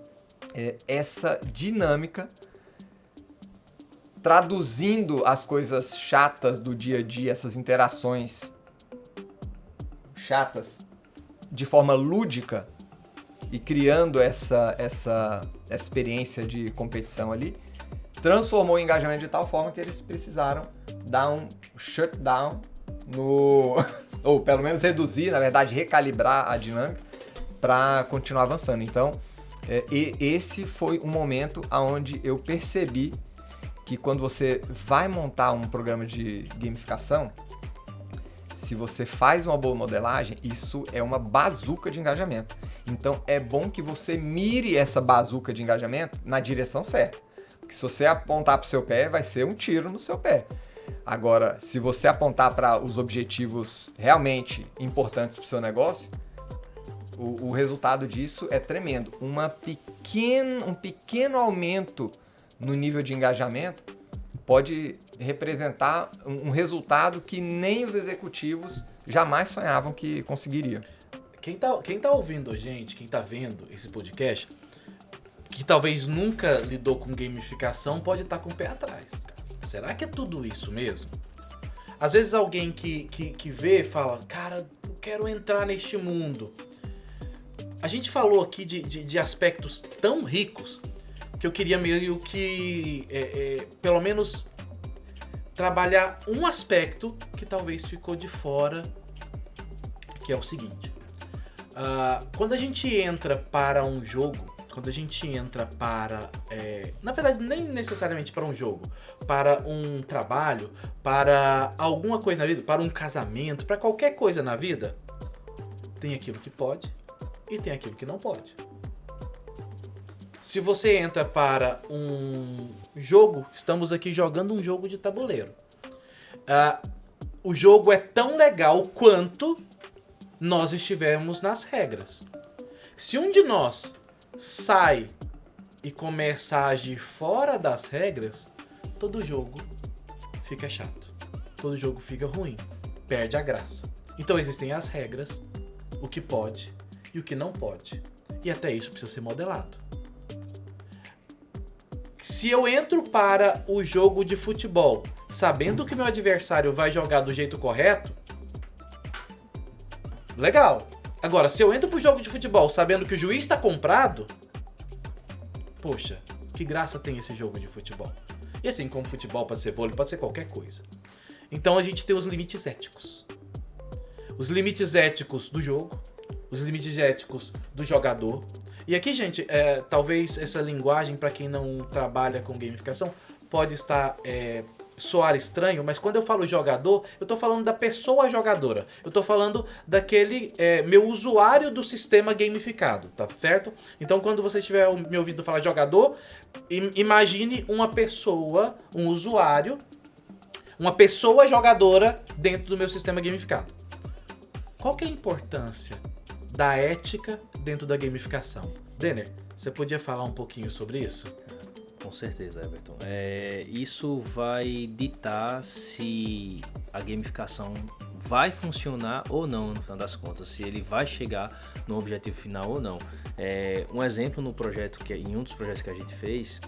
essa dinâmica, traduzindo as coisas chatas do dia a dia, essas interações chatas, de forma lúdica e criando essa experiência de competição ali, transformou o engajamento de tal forma que eles precisaram dar um shutdown ou pelo menos reduzir, na verdade, recalibrar a dinâmica para continuar avançando. Então, esse foi um momento onde eu percebi que quando você vai montar um programa de gamificação, se você faz uma boa modelagem, isso é uma bazuca de engajamento. Então, é bom que você mire essa bazuca de engajamento na direção certa. Porque se você apontar para o seu pé, vai ser um tiro no seu pé. Agora, se você apontar para os objetivos realmente importantes para o seu negócio, o resultado disso é tremendo. Um pequeno aumento no nível de engajamento pode representar um resultado que nem os executivos jamais sonhavam que conseguiria. Quem tá ouvindo a gente, quem tá vendo esse podcast, que talvez nunca lidou com gamificação, pode estar com o pé atrás. Será que é tudo isso mesmo? Às vezes alguém que vê e fala: cara, eu quero entrar neste mundo. A gente falou aqui de aspectos tão ricos que eu queria meio que, pelo menos, trabalhar um aspecto que talvez ficou de fora, que é o seguinte. Quando a gente entra para um jogo, quando a gente entra para, na verdade, nem necessariamente para um jogo, para um trabalho, para alguma coisa na vida, para um casamento, para qualquer coisa na vida, tem aquilo que pode e tem aquilo que não pode. Se você entra para um jogo, estamos aqui jogando um jogo de tabuleiro. O jogo é tão legal quanto nós estivemos nas regras. Se um de nós sai e começa a agir fora das regras, todo jogo fica chato. Todo jogo fica ruim. Perde a graça. Então existem as regras, o que pode e o que não pode. E até isso precisa ser modelado. Se eu entro para o jogo de futebol sabendo que meu adversário vai jogar do jeito correto, legal. Agora, se eu entro pro jogo de futebol sabendo que o juiz está comprado, poxa, que graça tem esse jogo de futebol? E assim como futebol pode ser vôlei, pode ser qualquer coisa. Então a gente tem os limites éticos. Os limites éticos do jogo, os limites éticos do jogador. E aqui, gente, talvez essa linguagem, para quem não trabalha com gamificação, pode soar estranho, mas quando eu falo jogador, eu tô falando da pessoa jogadora. Eu tô falando daquele meu usuário do sistema gamificado, tá certo? Então, quando você estiver me ouvindo falar jogador, imagine uma pessoa, um usuário, uma pessoa jogadora dentro do meu sistema gamificado. Qual que é a importância da ética dentro da gamificação? Denner, você podia falar um pouquinho sobre isso? Com certeza, Everton. Isso vai ditar se a gamificação vai funcionar ou não, no final das contas, se ele vai chegar no objetivo final ou não. Um exemplo no projeto, em um dos projetos que a gente fez,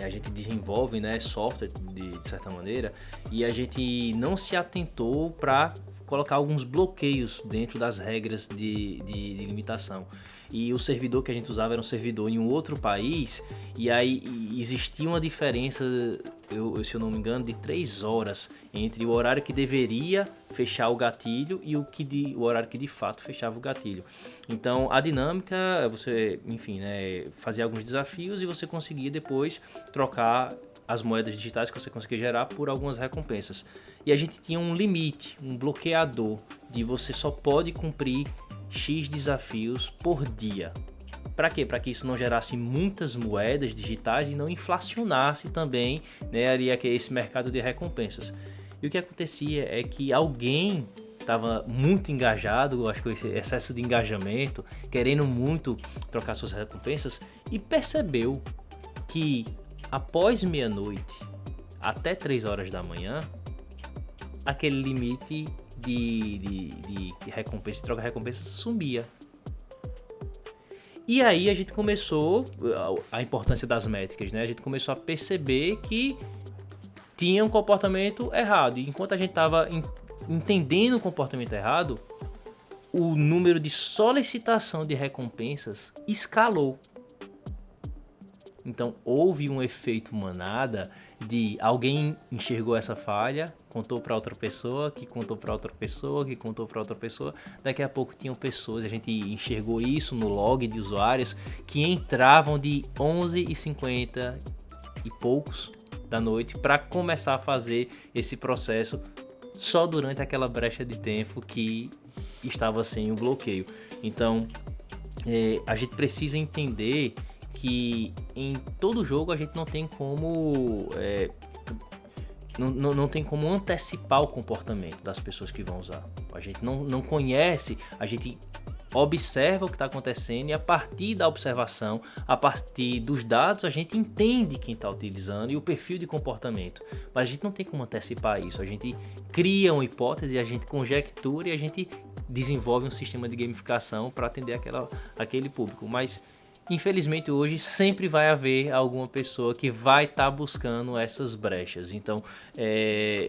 a gente desenvolve, né, software de certa maneira, e a gente não se atentou para colocar alguns bloqueios dentro das regras de limitação. E o servidor que a gente usava era um servidor em um outro país, e aí existia uma diferença, se eu não me engano, de 3 horas entre o horário que deveria fechar o gatilho e o horário que de fato fechava o gatilho. Então a dinâmica, você, enfim, né, fazia alguns desafios e você conseguia depois trocar as moedas digitais que você conseguia gerar por algumas recompensas. E a gente tinha um limite, um bloqueador, de você só pode cumprir X desafios por dia. Para quê? Para que isso não gerasse muitas moedas digitais e não inflacionasse também, né, ali esse mercado de recompensas. E o que acontecia é que alguém estava muito engajado, acho que esse excesso de engajamento, querendo muito trocar suas recompensas, e percebeu que após meia-noite até 3 horas da manhã, aquele limite de recompensa, de troca de recompensa sumia. E aí a gente começou, a importância das métricas, né? A gente começou a perceber que tinha um comportamento errado. E enquanto a gente estava entendendo o comportamento errado, o número de solicitação de recompensas escalou. Então houve um efeito manada de alguém enxergou essa falha, contou para outra pessoa, que contou para outra pessoa, que contou para outra pessoa. Daqui a pouco tinham pessoas, a gente enxergou isso no log de usuários, que entravam de 11h50 e poucos da noite para começar a fazer esse processo só durante aquela brecha de tempo que estava sem o bloqueio. Então a gente precisa entender que em todo jogo a gente não tem como não tem como antecipar o comportamento das pessoas que vão usar. A gente não conhece, a gente observa o que está acontecendo e a partir da observação, a partir dos dados, a gente entende quem está utilizando e o perfil de comportamento. Mas a gente não tem como antecipar isso. A gente cria uma hipótese, a gente conjectura e a gente desenvolve um sistema de gamificação para atender aquele público. Mas infelizmente hoje sempre vai haver alguma pessoa que vai estar buscando essas brechas. Então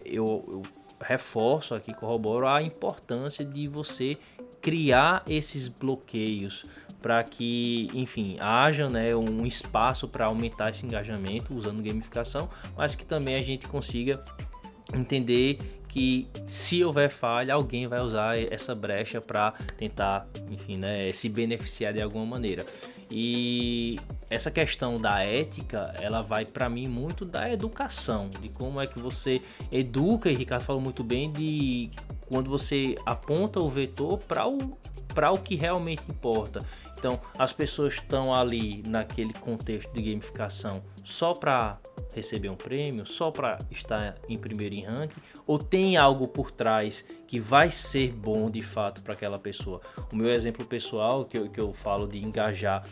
eu reforço aqui, corroboro a importância de você criar esses bloqueios para que, enfim, haja, né, um espaço para aumentar esse engajamento usando gamificação, mas que também a gente consiga entender que se houver falha, alguém vai usar essa brecha para tentar, enfim, né, se beneficiar de alguma maneira. E essa questão da ética, ela vai para mim muito da educação, de como é que você educa, e Ricardo falou muito bem de quando você aponta o vetor para para o que realmente importa. Então, as pessoas estão ali naquele contexto de gamificação só para receber um prêmio, só para estar em primeiro em ranking, ou tem algo por trás que vai ser bom de fato para aquela pessoa? O meu exemplo pessoal, que eu falo de engajar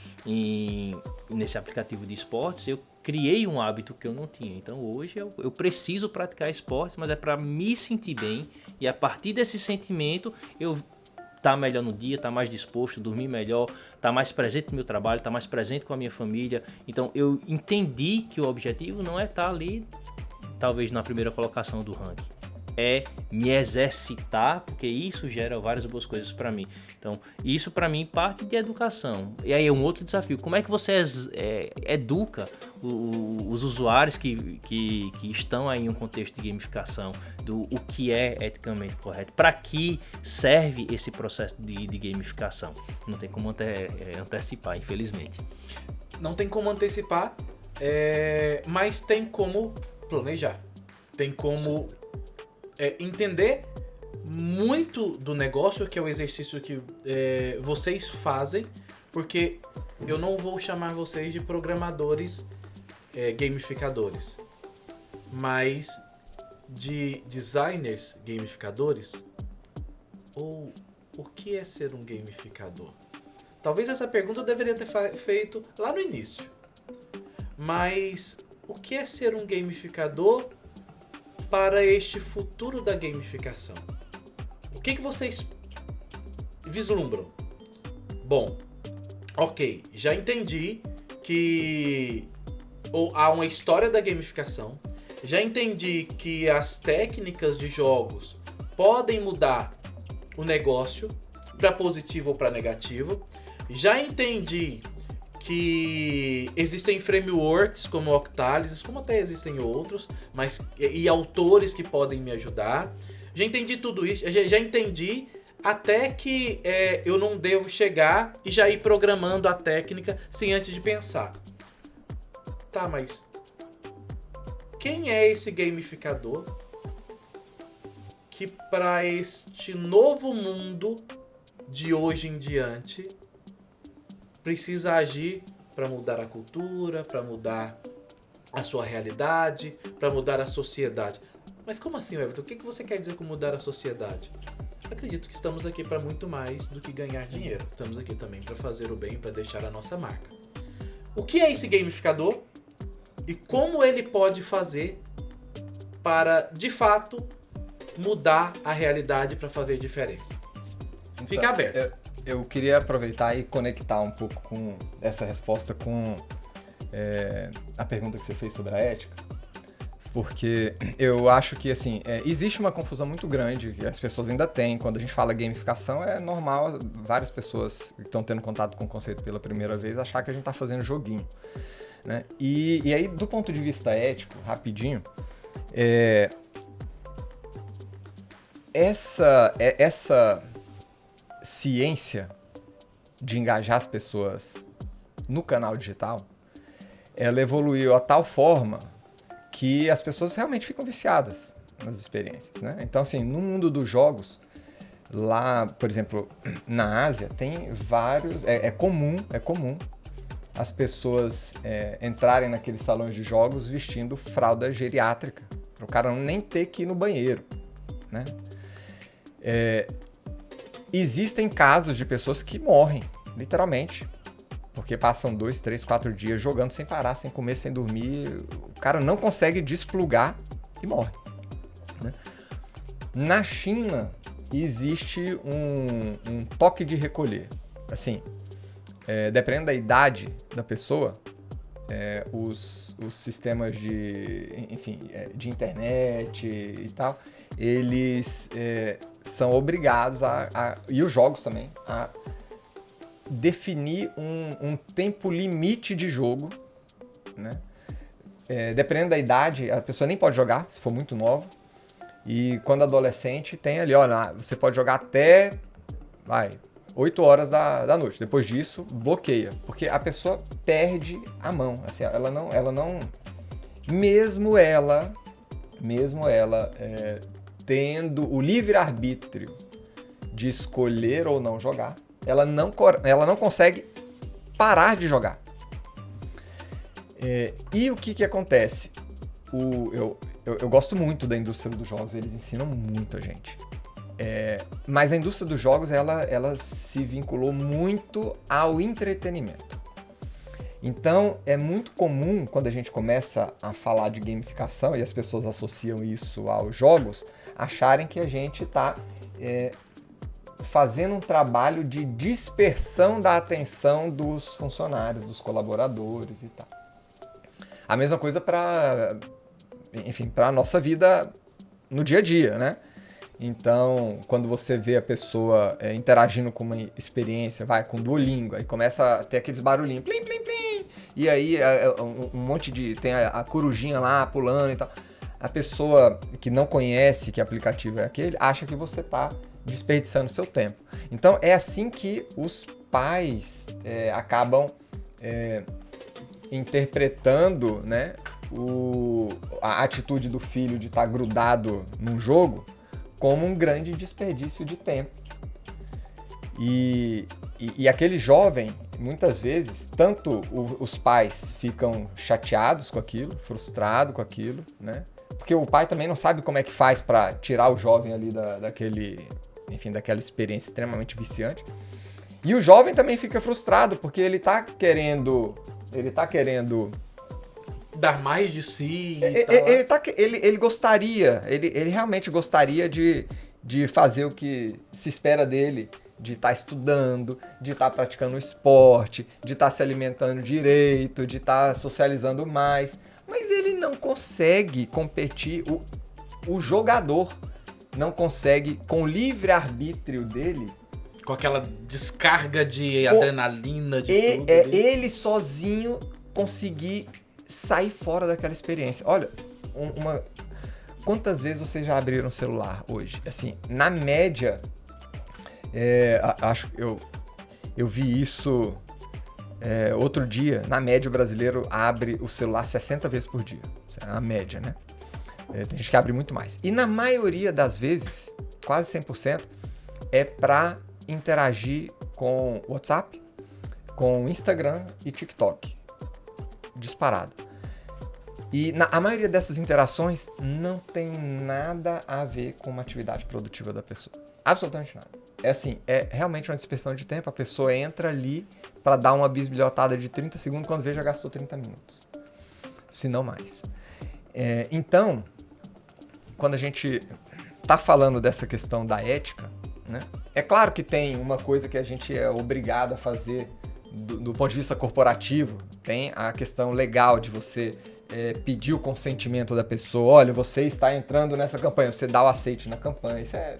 nesse aplicativo de esportes, eu criei um hábito que eu não tinha. Então hoje eu preciso praticar esportes, mas é para me sentir bem, e a partir desse sentimento eu tá melhor no dia, tá mais disposto, dormir melhor, tá mais presente no meu trabalho, tá mais presente com a minha família. Então eu entendi que o objetivo não é estar ali, talvez na primeira colocação do ranking, é me exercitar, porque isso gera várias boas coisas para mim. Então isso para mim parte de educação. E aí é um outro desafio, como é que você educa os usuários que estão aí em um contexto de gamificação, do o que é eticamente correto, para que serve esse processo de gamificação. Não tem como antecipar, infelizmente. Não tem como antecipar, mas tem como planejar. Tem como entender muito do negócio, que é o exercício que vocês fazem, porque eu não vou chamar vocês de programadores gamificadores, mas de designers gamificadores. Ou o que é ser um gamificador? Talvez essa pergunta eu deveria ter feito lá no início. Mas o que é ser um gamificador para este futuro da gamificação? O que vocês vislumbram? Bom, ok, já entendi que há uma história da gamificação, já entendi que as técnicas de jogos podem mudar o negócio para positivo ou para negativo, já entendi que existem frameworks como o Octalysis, como até existem outros, e autores que podem me ajudar. Já entendi tudo isso, já entendi até que eu não devo chegar e já ir programando a técnica sem antes de pensar. Tá, mas quem é esse gamificador que para este novo mundo de hoje em diante precisa agir para mudar a cultura, para mudar a sua realidade, para mudar a sociedade? Mas como assim, Everton? O que você quer dizer com mudar a sociedade? Acredito que estamos aqui para muito mais do que ganhar dinheiro. Estamos aqui também para fazer o bem, para deixar a nossa marca. O que é esse gamificador? E como ele pode fazer para, de fato, mudar a realidade para fazer diferença? Então, fica aberto. Eu queria aproveitar e conectar um pouco com essa resposta com a pergunta que você fez sobre a ética, porque eu acho que assim, existe uma confusão muito grande que as pessoas ainda têm. Quando a gente fala gamificação, é normal várias pessoas que estão tendo contato com o conceito pela primeira vez achar que a gente está fazendo joguinho, né? E aí, do ponto de vista ético, rapidinho, essa ciência de engajar as pessoas no canal digital, ela evoluiu a tal forma que as pessoas realmente ficam viciadas nas experiências, né? Então, assim, no mundo dos jogos, lá, por exemplo, na Ásia, tem vários... É comum as pessoas entrarem naqueles salões de jogos vestindo fralda geriátrica, para o cara nem ter que ir no banheiro, né? Existem casos de pessoas que morrem, literalmente, porque passam 2, 3, 4 dias jogando sem parar, sem comer, sem dormir. O cara não consegue desplugar e morre, né? Na China, existe um toque de recolher. Assim, dependendo da idade da pessoa, os sistemas de internet e tal, eles são obrigados e os jogos também, a definir um tempo limite de jogo, né? Dependendo da idade, a pessoa nem pode jogar, se for muito nova. E quando adolescente, tem ali, olha, você pode jogar até 8 horas da noite. Depois disso, bloqueia. Porque a pessoa perde a mão. Assim, ela não mesmo ela tendo o livre-arbítrio de escolher ou não jogar, ela não consegue parar de jogar. E o que acontece? Eu gosto muito da indústria dos jogos, eles ensinam muito a gente. Mas a indústria dos jogos, ela se vinculou muito ao entretenimento. Então, é muito comum, quando a gente começa a falar de gamificação, e as pessoas associam isso aos jogos, acharem que a gente está fazendo um trabalho de dispersão da atenção dos funcionários, dos colaboradores e tal. A mesma coisa para a nossa vida no dia a dia, né? Então, quando você vê a pessoa interagindo com uma experiência, com Duolingo, aí começa a ter aqueles barulhinhos, plim, plim, plim, e aí um monte de... tem a corujinha lá pulando e tal. A pessoa que não conhece que aplicativo é aquele, acha que você está desperdiçando seu tempo. Então, é assim que os pais acabam interpretando, né, a atitude do filho de estar grudado num jogo como um grande desperdício de tempo. E aquele jovem, muitas vezes, tanto os pais ficam chateados com aquilo, frustrados com aquilo, né? Porque o pai também não sabe como é que faz para tirar o jovem ali daquela experiência extremamente viciante. E o jovem também fica frustrado, porque ele tá querendo dar mais de si. Ele gostaria, ele realmente gostaria de fazer o que se espera dele, de estar estudando, de estar praticando esporte, de estar se alimentando direito, de estar socializando mais. Mas ele não consegue competir, o jogador não consegue, com o livre-arbítrio dele... Com aquela descarga de adrenalina, de tudo. Ele sozinho conseguir sair fora daquela experiência. Olha, quantas vezes vocês já abriram o celular hoje? Assim, na média, acho que eu vi isso outro dia. Na média, o brasileiro abre o celular 60 vezes por dia. É a média, né? Tem gente que abre muito mais. E na maioria das vezes, quase 100%, é para interagir com WhatsApp, com Instagram e TikTok. Disparado. E a maioria dessas interações não tem nada a ver com uma atividade produtiva da pessoa. Absolutamente nada. É realmente uma dispersão de tempo. A pessoa entra ali para dar uma bisbilhotada de 30 segundos, quando vê já gastou 30 minutos. Se não mais. Então, quando a gente está falando dessa questão da ética, né? É claro que tem uma coisa que a gente é obrigado a fazer do ponto de vista corporativo. Tem a questão legal de você pedir o consentimento da pessoa. Olha, você está entrando nessa campanha, você dá o aceite na campanha. Isso é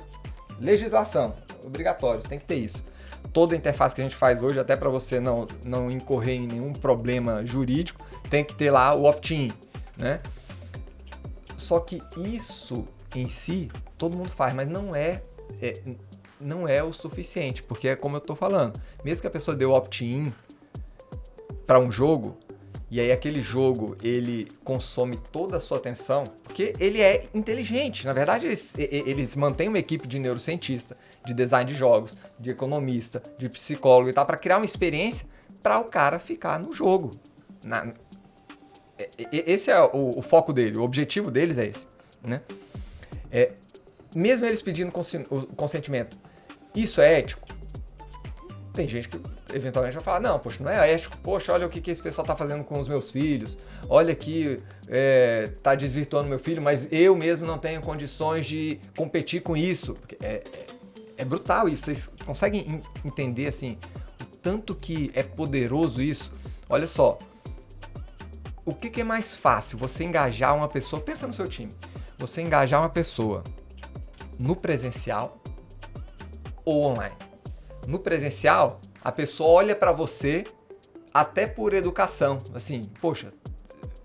legislação, obrigatório, tem que ter isso. Toda a interface que a gente faz hoje, até para você não incorrer em nenhum problema jurídico, tem que ter lá o opt-in, né? Só que isso em si, todo mundo faz, mas não é o suficiente, porque é como eu tô falando, mesmo que a pessoa dê o opt-in para um jogo, e aí aquele jogo ele consome toda a sua atenção, porque ele é inteligente. Na verdade, eles mantêm uma equipe de neurocientista, de design de jogos, de economista, de psicólogo e tal, para criar uma experiência para o cara ficar no jogo. Esse é o foco dele, o objetivo deles é esse, né? Mesmo eles pedindo o consentimento, isso é ético? Tem gente que eventualmente vai falar, não, poxa, não é ético, poxa, olha o que esse pessoal tá fazendo com os meus filhos, olha que tá desvirtuando meu filho, mas eu mesmo não tenho condições de competir com isso. Porque é brutal isso, vocês conseguem entender assim, o tanto que é poderoso isso? Olha só, o que é mais fácil, você engajar uma pessoa, pensa no seu time, você engajar uma pessoa no presencial ou online? No presencial, a pessoa olha pra você até por educação. Assim, poxa,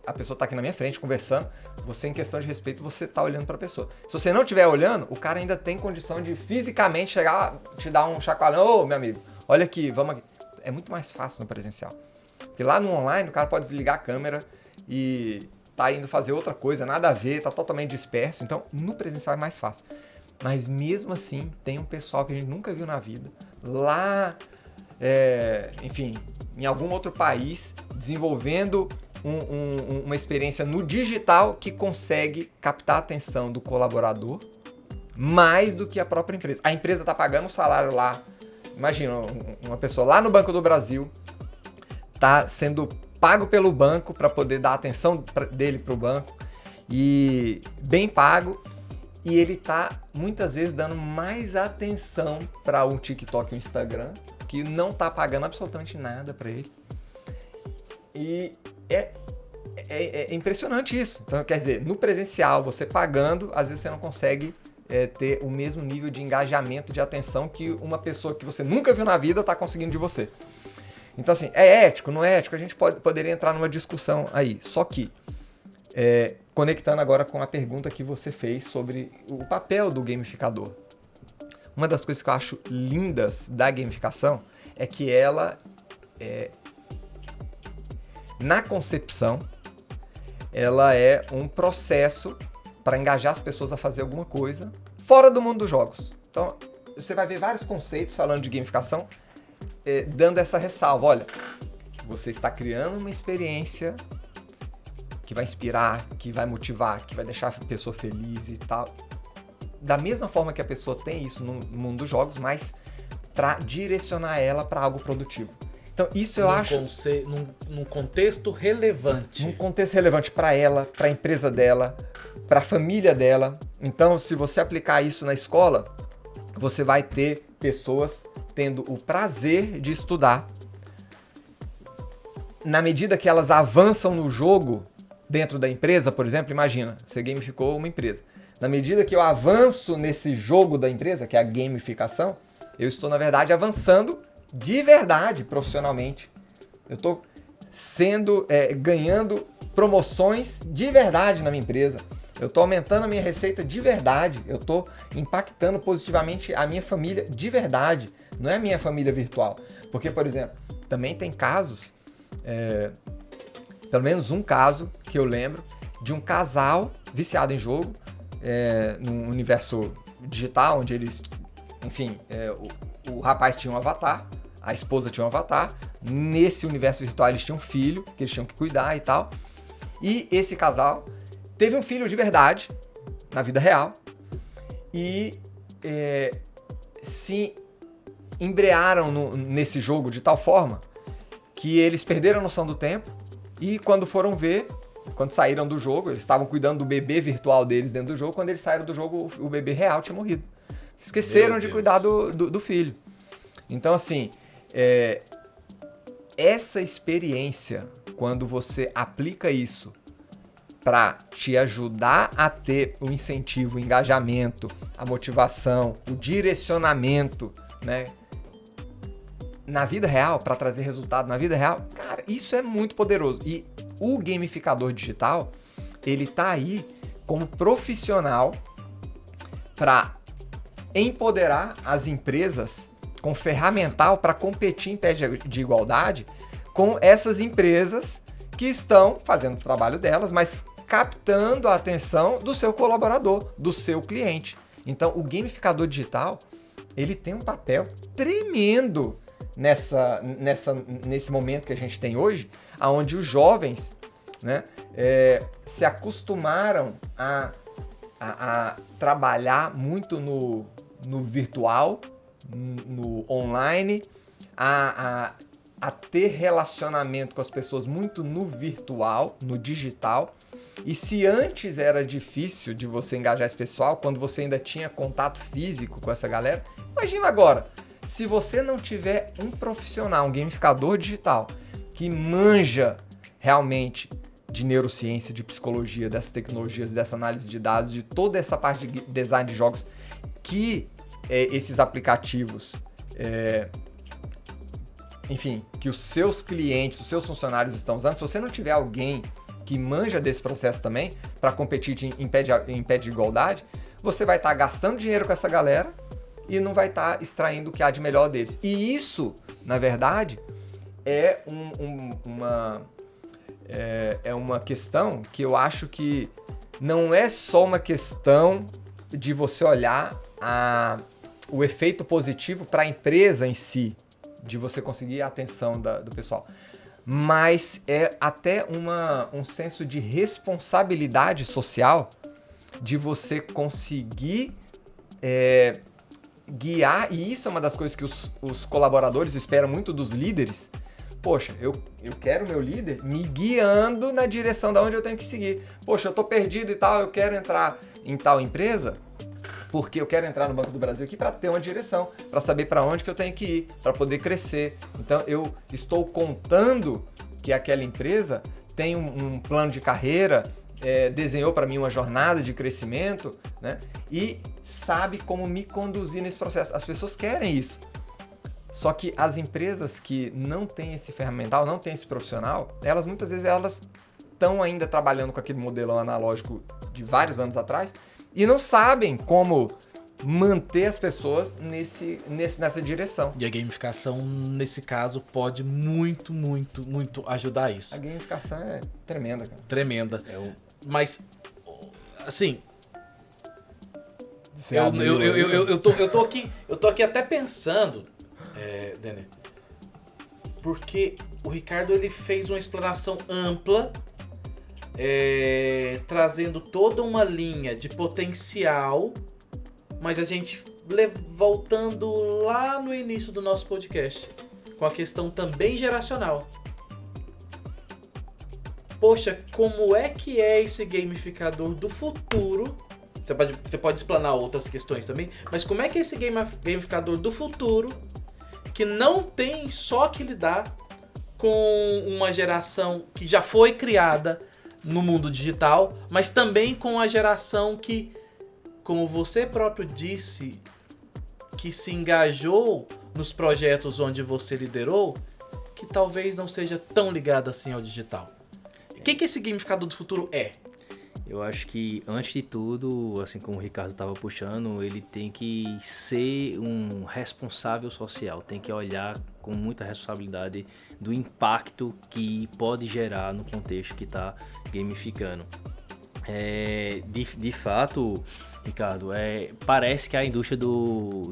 a pessoa tá aqui na minha frente conversando, você em questão de respeito, você tá olhando pra pessoa. Se você não estiver olhando, o cara ainda tem condição de fisicamente chegar, te dar um chacoalhão, ô meu amigo, olha aqui, vamos aqui. É muito mais fácil no presencial. Porque lá no online, o cara pode desligar a câmera e tá indo fazer outra coisa, nada a ver, tá totalmente disperso. Então, no presencial é mais fácil. Mas mesmo assim, tem um pessoal que a gente nunca viu na vida, lá, enfim, em algum outro país, desenvolvendo uma experiência no digital que consegue captar a atenção do colaborador mais do que a própria empresa. A empresa está pagando o salário lá. Imagina, uma pessoa lá no Banco do Brasil está sendo pago pelo banco para poder dar a atenção dele para o banco, e bem pago, e ele está muitas vezes dando mais atenção para um TikTok e um Instagram, que não está pagando absolutamente nada para ele. E é impressionante isso. Então, quer dizer, no presencial, você pagando, às vezes você não consegue ter o mesmo nível de engajamento, de atenção que uma pessoa que você nunca viu na vida está conseguindo de você. Então, assim, é ético, não é ético? A gente poderia entrar numa discussão aí. Só que, conectando agora com a pergunta que você fez sobre o papel do gamificador. Uma das coisas que eu acho lindas da gamificação é que ela, na concepção, ela é um processo para engajar as pessoas a fazer alguma coisa fora do mundo dos jogos. Então, você vai ver vários conceitos falando de gamificação, dando essa ressalva. Olha, você está criando uma experiência que vai inspirar, que vai motivar, que vai deixar a pessoa feliz e tal. Da mesma forma que a pessoa tem isso no mundo dos jogos, mas para direcionar ela para algo produtivo. Então, isso eu acho... Num contexto relevante. Num contexto relevante para ela, para a empresa dela, para a família dela. Então, se você aplicar isso na escola, você vai ter pessoas tendo o prazer de estudar. Na medida que elas avançam no jogo dentro da empresa, por exemplo, imagina, você gamificou uma empresa. Na medida que eu avanço nesse jogo da empresa, que é a gamificação, eu estou, na verdade, avançando de verdade profissionalmente. Eu estou ganhando promoções de verdade na minha empresa. Eu estou aumentando a minha receita de verdade. Eu estou impactando positivamente a minha família de verdade. Não é a minha família virtual. Porque, por exemplo, também tem casos, pelo menos um caso que eu lembro, de um casal viciado em jogo, num universo digital, onde eles, enfim, o rapaz tinha um avatar, a esposa tinha um avatar, nesse universo virtual eles tinham um filho, que eles tinham que cuidar e tal, e esse casal teve um filho de verdade, na vida real, e se embrearam nesse jogo de tal forma que eles perderam a noção do tempo, e quando foram ver, quando saíram do jogo, eles estavam cuidando do bebê virtual deles dentro do jogo, quando eles saíram do jogo, o bebê real tinha morrido. Esqueceram de cuidar do filho. Então, assim, essa experiência, quando você aplica isso para te ajudar a ter o incentivo, o engajamento, a motivação, o direcionamento, né, na vida real, para trazer resultado na vida real, cara, isso é muito poderoso. E o gamificador digital, ele tá aí como profissional para empoderar as empresas com ferramental para competir em pé de igualdade com essas empresas que estão fazendo o trabalho delas, mas captando a atenção do seu colaborador, do seu cliente. Então, o gamificador digital, ele tem um papel tremendo nesse momento que a gente tem hoje, onde os jovens, né, se acostumaram a trabalhar muito no virtual, no online, a ter relacionamento com as pessoas muito no virtual, no digital. E se antes era difícil de você engajar esse pessoal, quando você ainda tinha contato físico com essa galera, imagina agora, se você não tiver um profissional, um gamificador digital, que manja realmente de neurociência, de psicologia, dessas tecnologias, dessa análise de dados, de toda essa parte de design de jogos, que esses aplicativos, enfim, que os seus clientes, os seus funcionários estão usando, se você não tiver alguém que manja desse processo também, para competir em pé de igualdade, você vai estar gastando dinheiro com essa galera e não vai estar extraindo o que há de melhor deles. E isso, na verdade, é uma questão que eu acho que não é só uma questão de você olhar o efeito positivo para a empresa em si, de você conseguir a atenção do pessoal. Mas é até um senso de responsabilidade social de você conseguir guiar, e isso é uma das coisas que os colaboradores esperam muito dos líderes. Poxa, eu quero meu líder me guiando na direção da onde eu tenho que seguir. Poxa, eu tô perdido e tal, eu quero entrar em tal empresa, porque eu quero entrar no Banco do Brasil aqui para ter uma direção, para saber para onde que eu tenho que ir, para poder crescer. Então, eu estou contando que aquela empresa tem um plano de carreira, desenhou para mim uma jornada de crescimento, né? E sabe como me conduzir nesse processo. As pessoas querem isso. Só que as empresas que não têm esse ferramental, não têm esse profissional, elas muitas vezes estão ainda trabalhando com aquele modelo analógico de vários anos atrás e não sabem como manter as pessoas nessa direção. E a gamificação, nesse caso, pode muito, muito, muito ajudar isso. A gamificação é tremenda, cara. Tremenda. Mas, assim... Você eu tô aqui até pensando, Denner, porque o Ricardo ele fez uma explanação ampla, trazendo toda uma linha de potencial, mas a gente voltando lá no início do nosso podcast, com a questão também geracional. Poxa, como é que é esse gamificador do futuro? Você pode explanar outras questões também, mas como é que é esse gamificador do futuro que não tem só que lidar com uma geração que já foi criada no mundo digital, mas também com a geração que, como você próprio disse, que se engajou nos projetos onde você liderou, que talvez não seja tão ligada assim ao digital. O que esse gamificador do futuro é? Eu acho que, antes de tudo, assim como o Ricardo estava puxando, ele tem que ser um responsável social, tem que olhar com muita responsabilidade do impacto que pode gerar no contexto que está gamificando. De fato, Ricardo, parece que a indústria do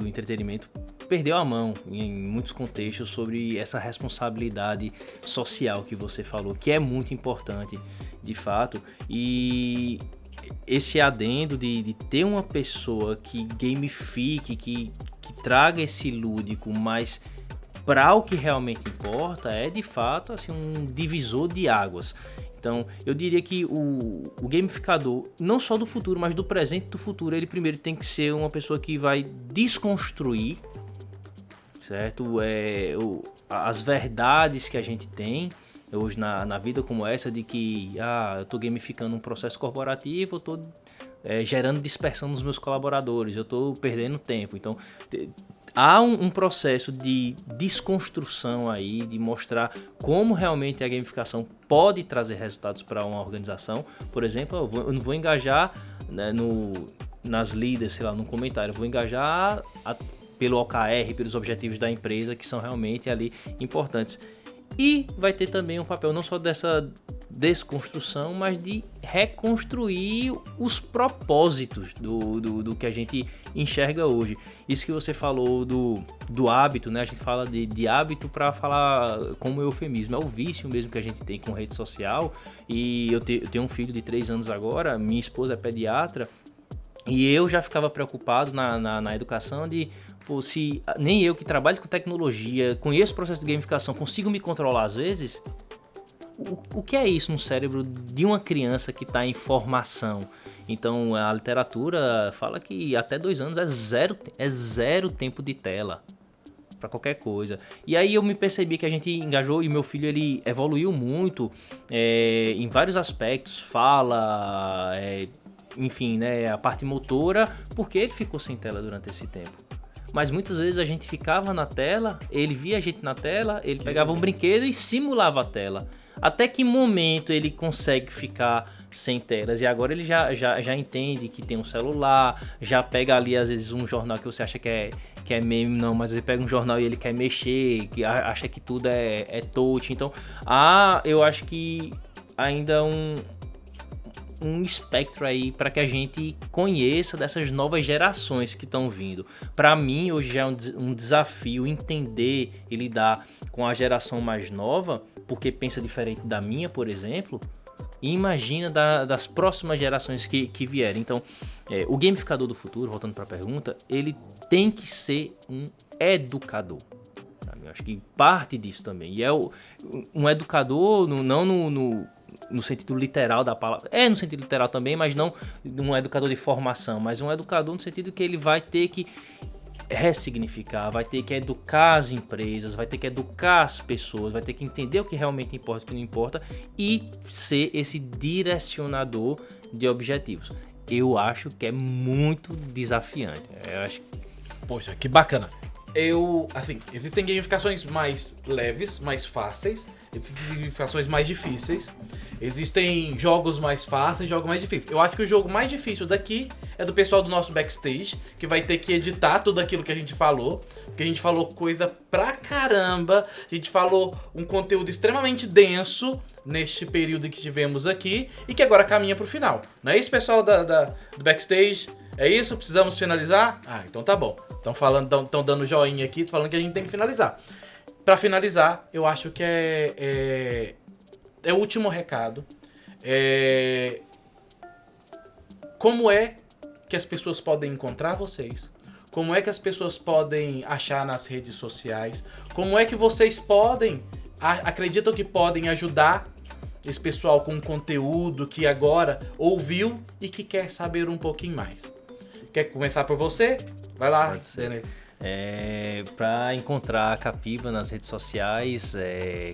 entretenimento perdeu a mão em muitos contextos sobre essa responsabilidade social que você falou, que é muito importante, de fato, e esse adendo de ter uma pessoa que gamifique, que traga esse lúdico, mas para o que realmente importa, é de fato assim, um divisor de águas. Então, eu diria que o gamificador, não só do futuro, mas do presente e do futuro, ele primeiro tem que ser uma pessoa que vai desconstruir, certo? As verdades que a gente tem hoje na vida como essa, de que eu estou gamificando um processo corporativo, eu estou gerando dispersão nos meus colaboradores, eu estou perdendo tempo. Então, há um processo de desconstrução aí, de mostrar como realmente a gamificação pode trazer resultados para uma organização. Por exemplo, eu não vou engajar, né, nas líderes, sei lá, no comentário, eu vou engajar pelo OKR, pelos objetivos da empresa, que são realmente ali importantes. E vai ter também um papel não só dessa desconstrução, mas de reconstruir os propósitos do que a gente enxerga hoje. Isso que você falou do hábito, né? A gente fala de hábito para falar como eufemismo. É o vício mesmo que a gente tem com rede social. E eu tenho um filho de 3 anos agora, minha esposa é pediatra, e eu já ficava preocupado na educação de... se nem eu que trabalho com tecnologia, conheço o processo de gamificação, consigo me controlar às vezes, o que é isso no cérebro de uma criança que está em formação? Então a literatura fala que até 2 anos é zero tempo de tela para qualquer coisa. E aí eu me percebi que a gente engajou e meu filho ele evoluiu muito em vários aspectos, fala, enfim, né, a parte motora, porque ele ficou sem tela durante esse tempo. Mas muitas vezes a gente ficava na tela, ele via a gente na tela, ele pegava um brinquedo e simulava a tela. Até que momento ele consegue ficar sem telas? E agora ele já entende que tem um celular, já pega ali às vezes um jornal que você acha que é meme, não, mas ele pega um jornal e ele quer mexer, que acha que tudo é touch. Então, eu acho que ainda um espectro aí para que a gente conheça dessas novas gerações que estão vindo. Para mim, hoje já é um desafio entender e lidar com a geração mais nova, porque pensa diferente da minha, por exemplo, e imagina das próximas gerações que vierem. Então, o gamificador do futuro, voltando para a pergunta, ele tem que ser um educador. Eu acho que parte disso também. E é um educador, não no sentido literal da palavra. No sentido literal também, mas não um educador de formação, mas um educador no sentido que ele vai ter que ressignificar, vai ter que educar as empresas, vai ter que educar as pessoas, vai ter que entender o que realmente importa e o que não importa e ser esse direcionador de objetivos. Eu acho que é muito desafiante. Poxa, que bacana. Existem gamificações mais leves, mais fáceis, existem gamificações mais difíceis, existem jogos mais fáceis, jogos mais difíceis. Eu acho que o jogo mais difícil daqui é do pessoal do nosso backstage, que vai ter que editar tudo aquilo que a gente falou, porque a gente falou coisa pra caramba, a gente falou um conteúdo extremamente denso neste período que tivemos aqui e que agora caminha pro final. Não é isso, pessoal do backstage? É isso? Precisamos finalizar? Então tá bom. Estão dando joinha aqui, falando que a gente tem que finalizar. Pra finalizar, eu acho que é o último recado. Como é que as pessoas podem encontrar vocês? Como é que as pessoas podem achar nas redes sociais? Como é que vocês acreditam que podem ajudar esse pessoal com conteúdo que agora ouviu e que quer saber um pouquinho mais? Quer começar por você? Vai lá, Denner. Para encontrar a Capiba nas redes sociais,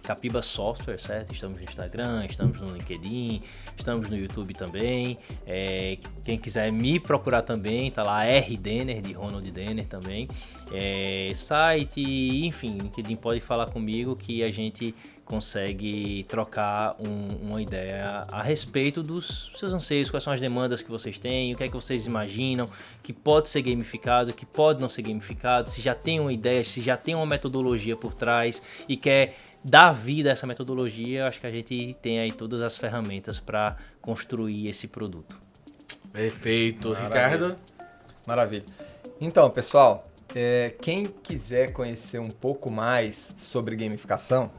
Capiba Software, certo? Estamos no Instagram, estamos no LinkedIn, estamos no YouTube também. Quem quiser me procurar também, tá lá Denner, de Ronald Denner também. Site, enfim, LinkedIn pode falar comigo que a gente consegue trocar uma ideia a respeito dos seus anseios, quais são as demandas que vocês têm, o que é que vocês imaginam que pode ser gamificado, que pode não ser gamificado, se já tem uma ideia, se já tem uma metodologia por trás e quer dar vida a essa metodologia. Acho que a gente tem aí todas as ferramentas para construir esse produto. Perfeito. Maravilha. Ricardo? Maravilha. Então, pessoal, quem quiser conhecer um pouco mais sobre gamificação,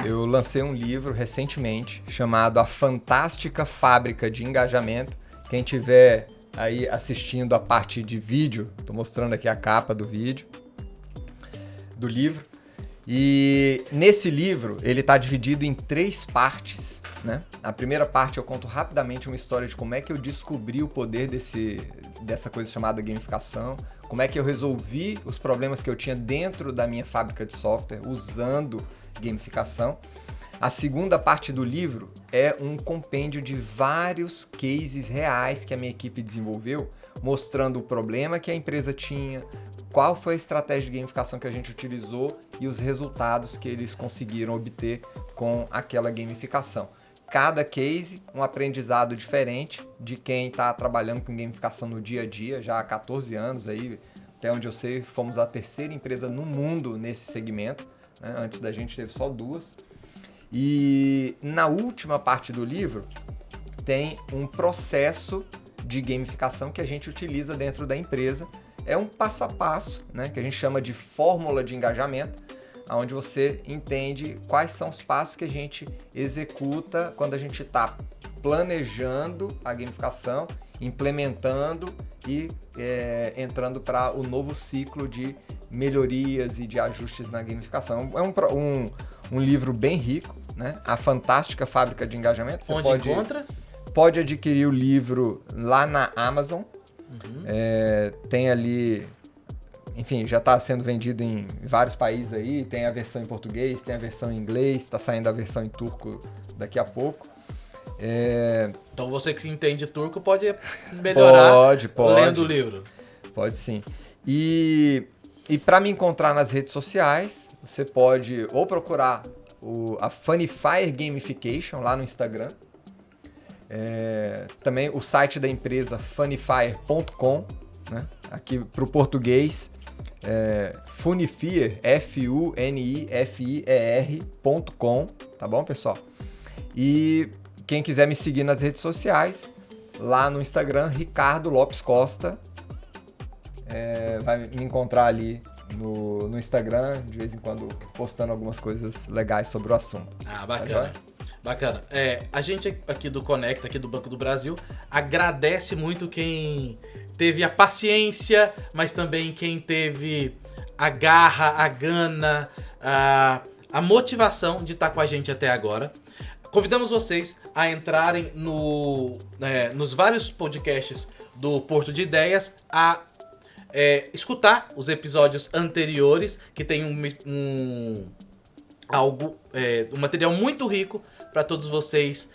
eu lancei um livro recentemente chamado A Fantástica Fábrica de Engajamento. Quem tiver aí assistindo a parte de vídeo, estou mostrando aqui a capa do vídeo, do livro. E nesse livro ele está dividido em 3 partes, né? A primeira parte eu conto rapidamente uma história de como é que eu descobri o poder dessa coisa chamada gamificação, como é que eu resolvi os problemas que eu tinha dentro da minha fábrica de software usando gamificação. A segunda parte do livro é um compêndio de vários cases reais que a minha equipe desenvolveu, mostrando o problema que a empresa tinha, qual foi a estratégia de gamificação que a gente utilizou e os resultados que eles conseguiram obter com aquela gamificação. Cada case, um aprendizado diferente de quem está trabalhando com gamificação no dia a dia, já há 14 anos, aí, até onde eu sei, fomos a 3ª empresa no mundo nesse segmento. Antes da gente teve só 2. E na última parte do livro tem um processo de gamificação que a gente utiliza dentro da empresa. É um passo a passo, né, que a gente chama de fórmula de engajamento, onde você entende quais são os passos que a gente executa quando a gente está planejando a gamificação, implementando e entrando para o novo ciclo de melhorias e de ajustes na gamificação. É um livro bem rico, né? A Fantástica Fábrica de Engajamento. Você Onde encontra? Pode adquirir o livro lá na Amazon. Tem ali, enfim, já está sendo vendido em vários países aí. Tem a versão em português, tem a versão em inglês, está saindo a versão em turco daqui a pouco. Então você que entende turco pode melhorar pode. lendo o livro. Pode sim. E para me encontrar nas redes sociais, você pode ou procurar a Funnyfire Gamification lá no Instagram. Também o site da empresa funnyfire.com, né? Aqui para o português, Funnifier, Funnifier.com, tá bom, pessoal? E quem quiser me seguir nas redes sociais, lá no Instagram, Ricardo Lopes Costa. Vai me encontrar ali no Instagram, de vez em quando postando algumas coisas legais sobre o assunto. Ah, bacana. Bacana. A gente aqui do Conecta, aqui do Banco do Brasil, agradece muito quem teve a paciência, mas também quem teve a garra, a gana, a motivação de estar com a gente até agora. Convidamos vocês a entrarem nos vários podcasts do Porto de Ideias, a escutar os episódios anteriores, que tem um material muito rico para todos vocês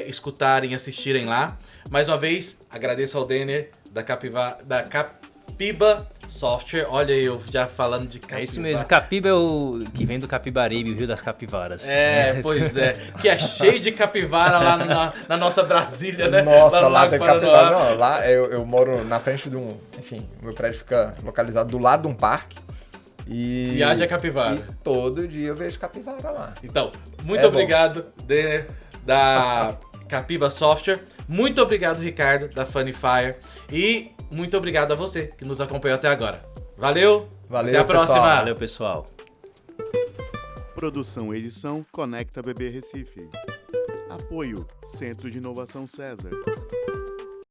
escutarem, assistirem lá. Mais uma vez, agradeço ao Denner da Capiba Software. Olha eu já falando de Capiba. É isso mesmo, Capiba é o que vem do Capibaribe, o Rio das Capivaras. Pois é. Que é cheio de capivara lá na nossa Brasília, né? Nossa, lá da capivara. Não, lá eu moro na frente de um... Enfim, o meu prédio fica localizado do lado de um parque. E haja capivara. E todo dia eu vejo capivara lá. Então, muito obrigado da Capiba Software. Muito obrigado, Ricardo, da Funny Fire. E muito obrigado a você que nos acompanhou até agora. Valeu! Até a próxima! Pessoal. Valeu, pessoal! Produção e edição Conecta BB Recife. Apoio Centro de Inovação César.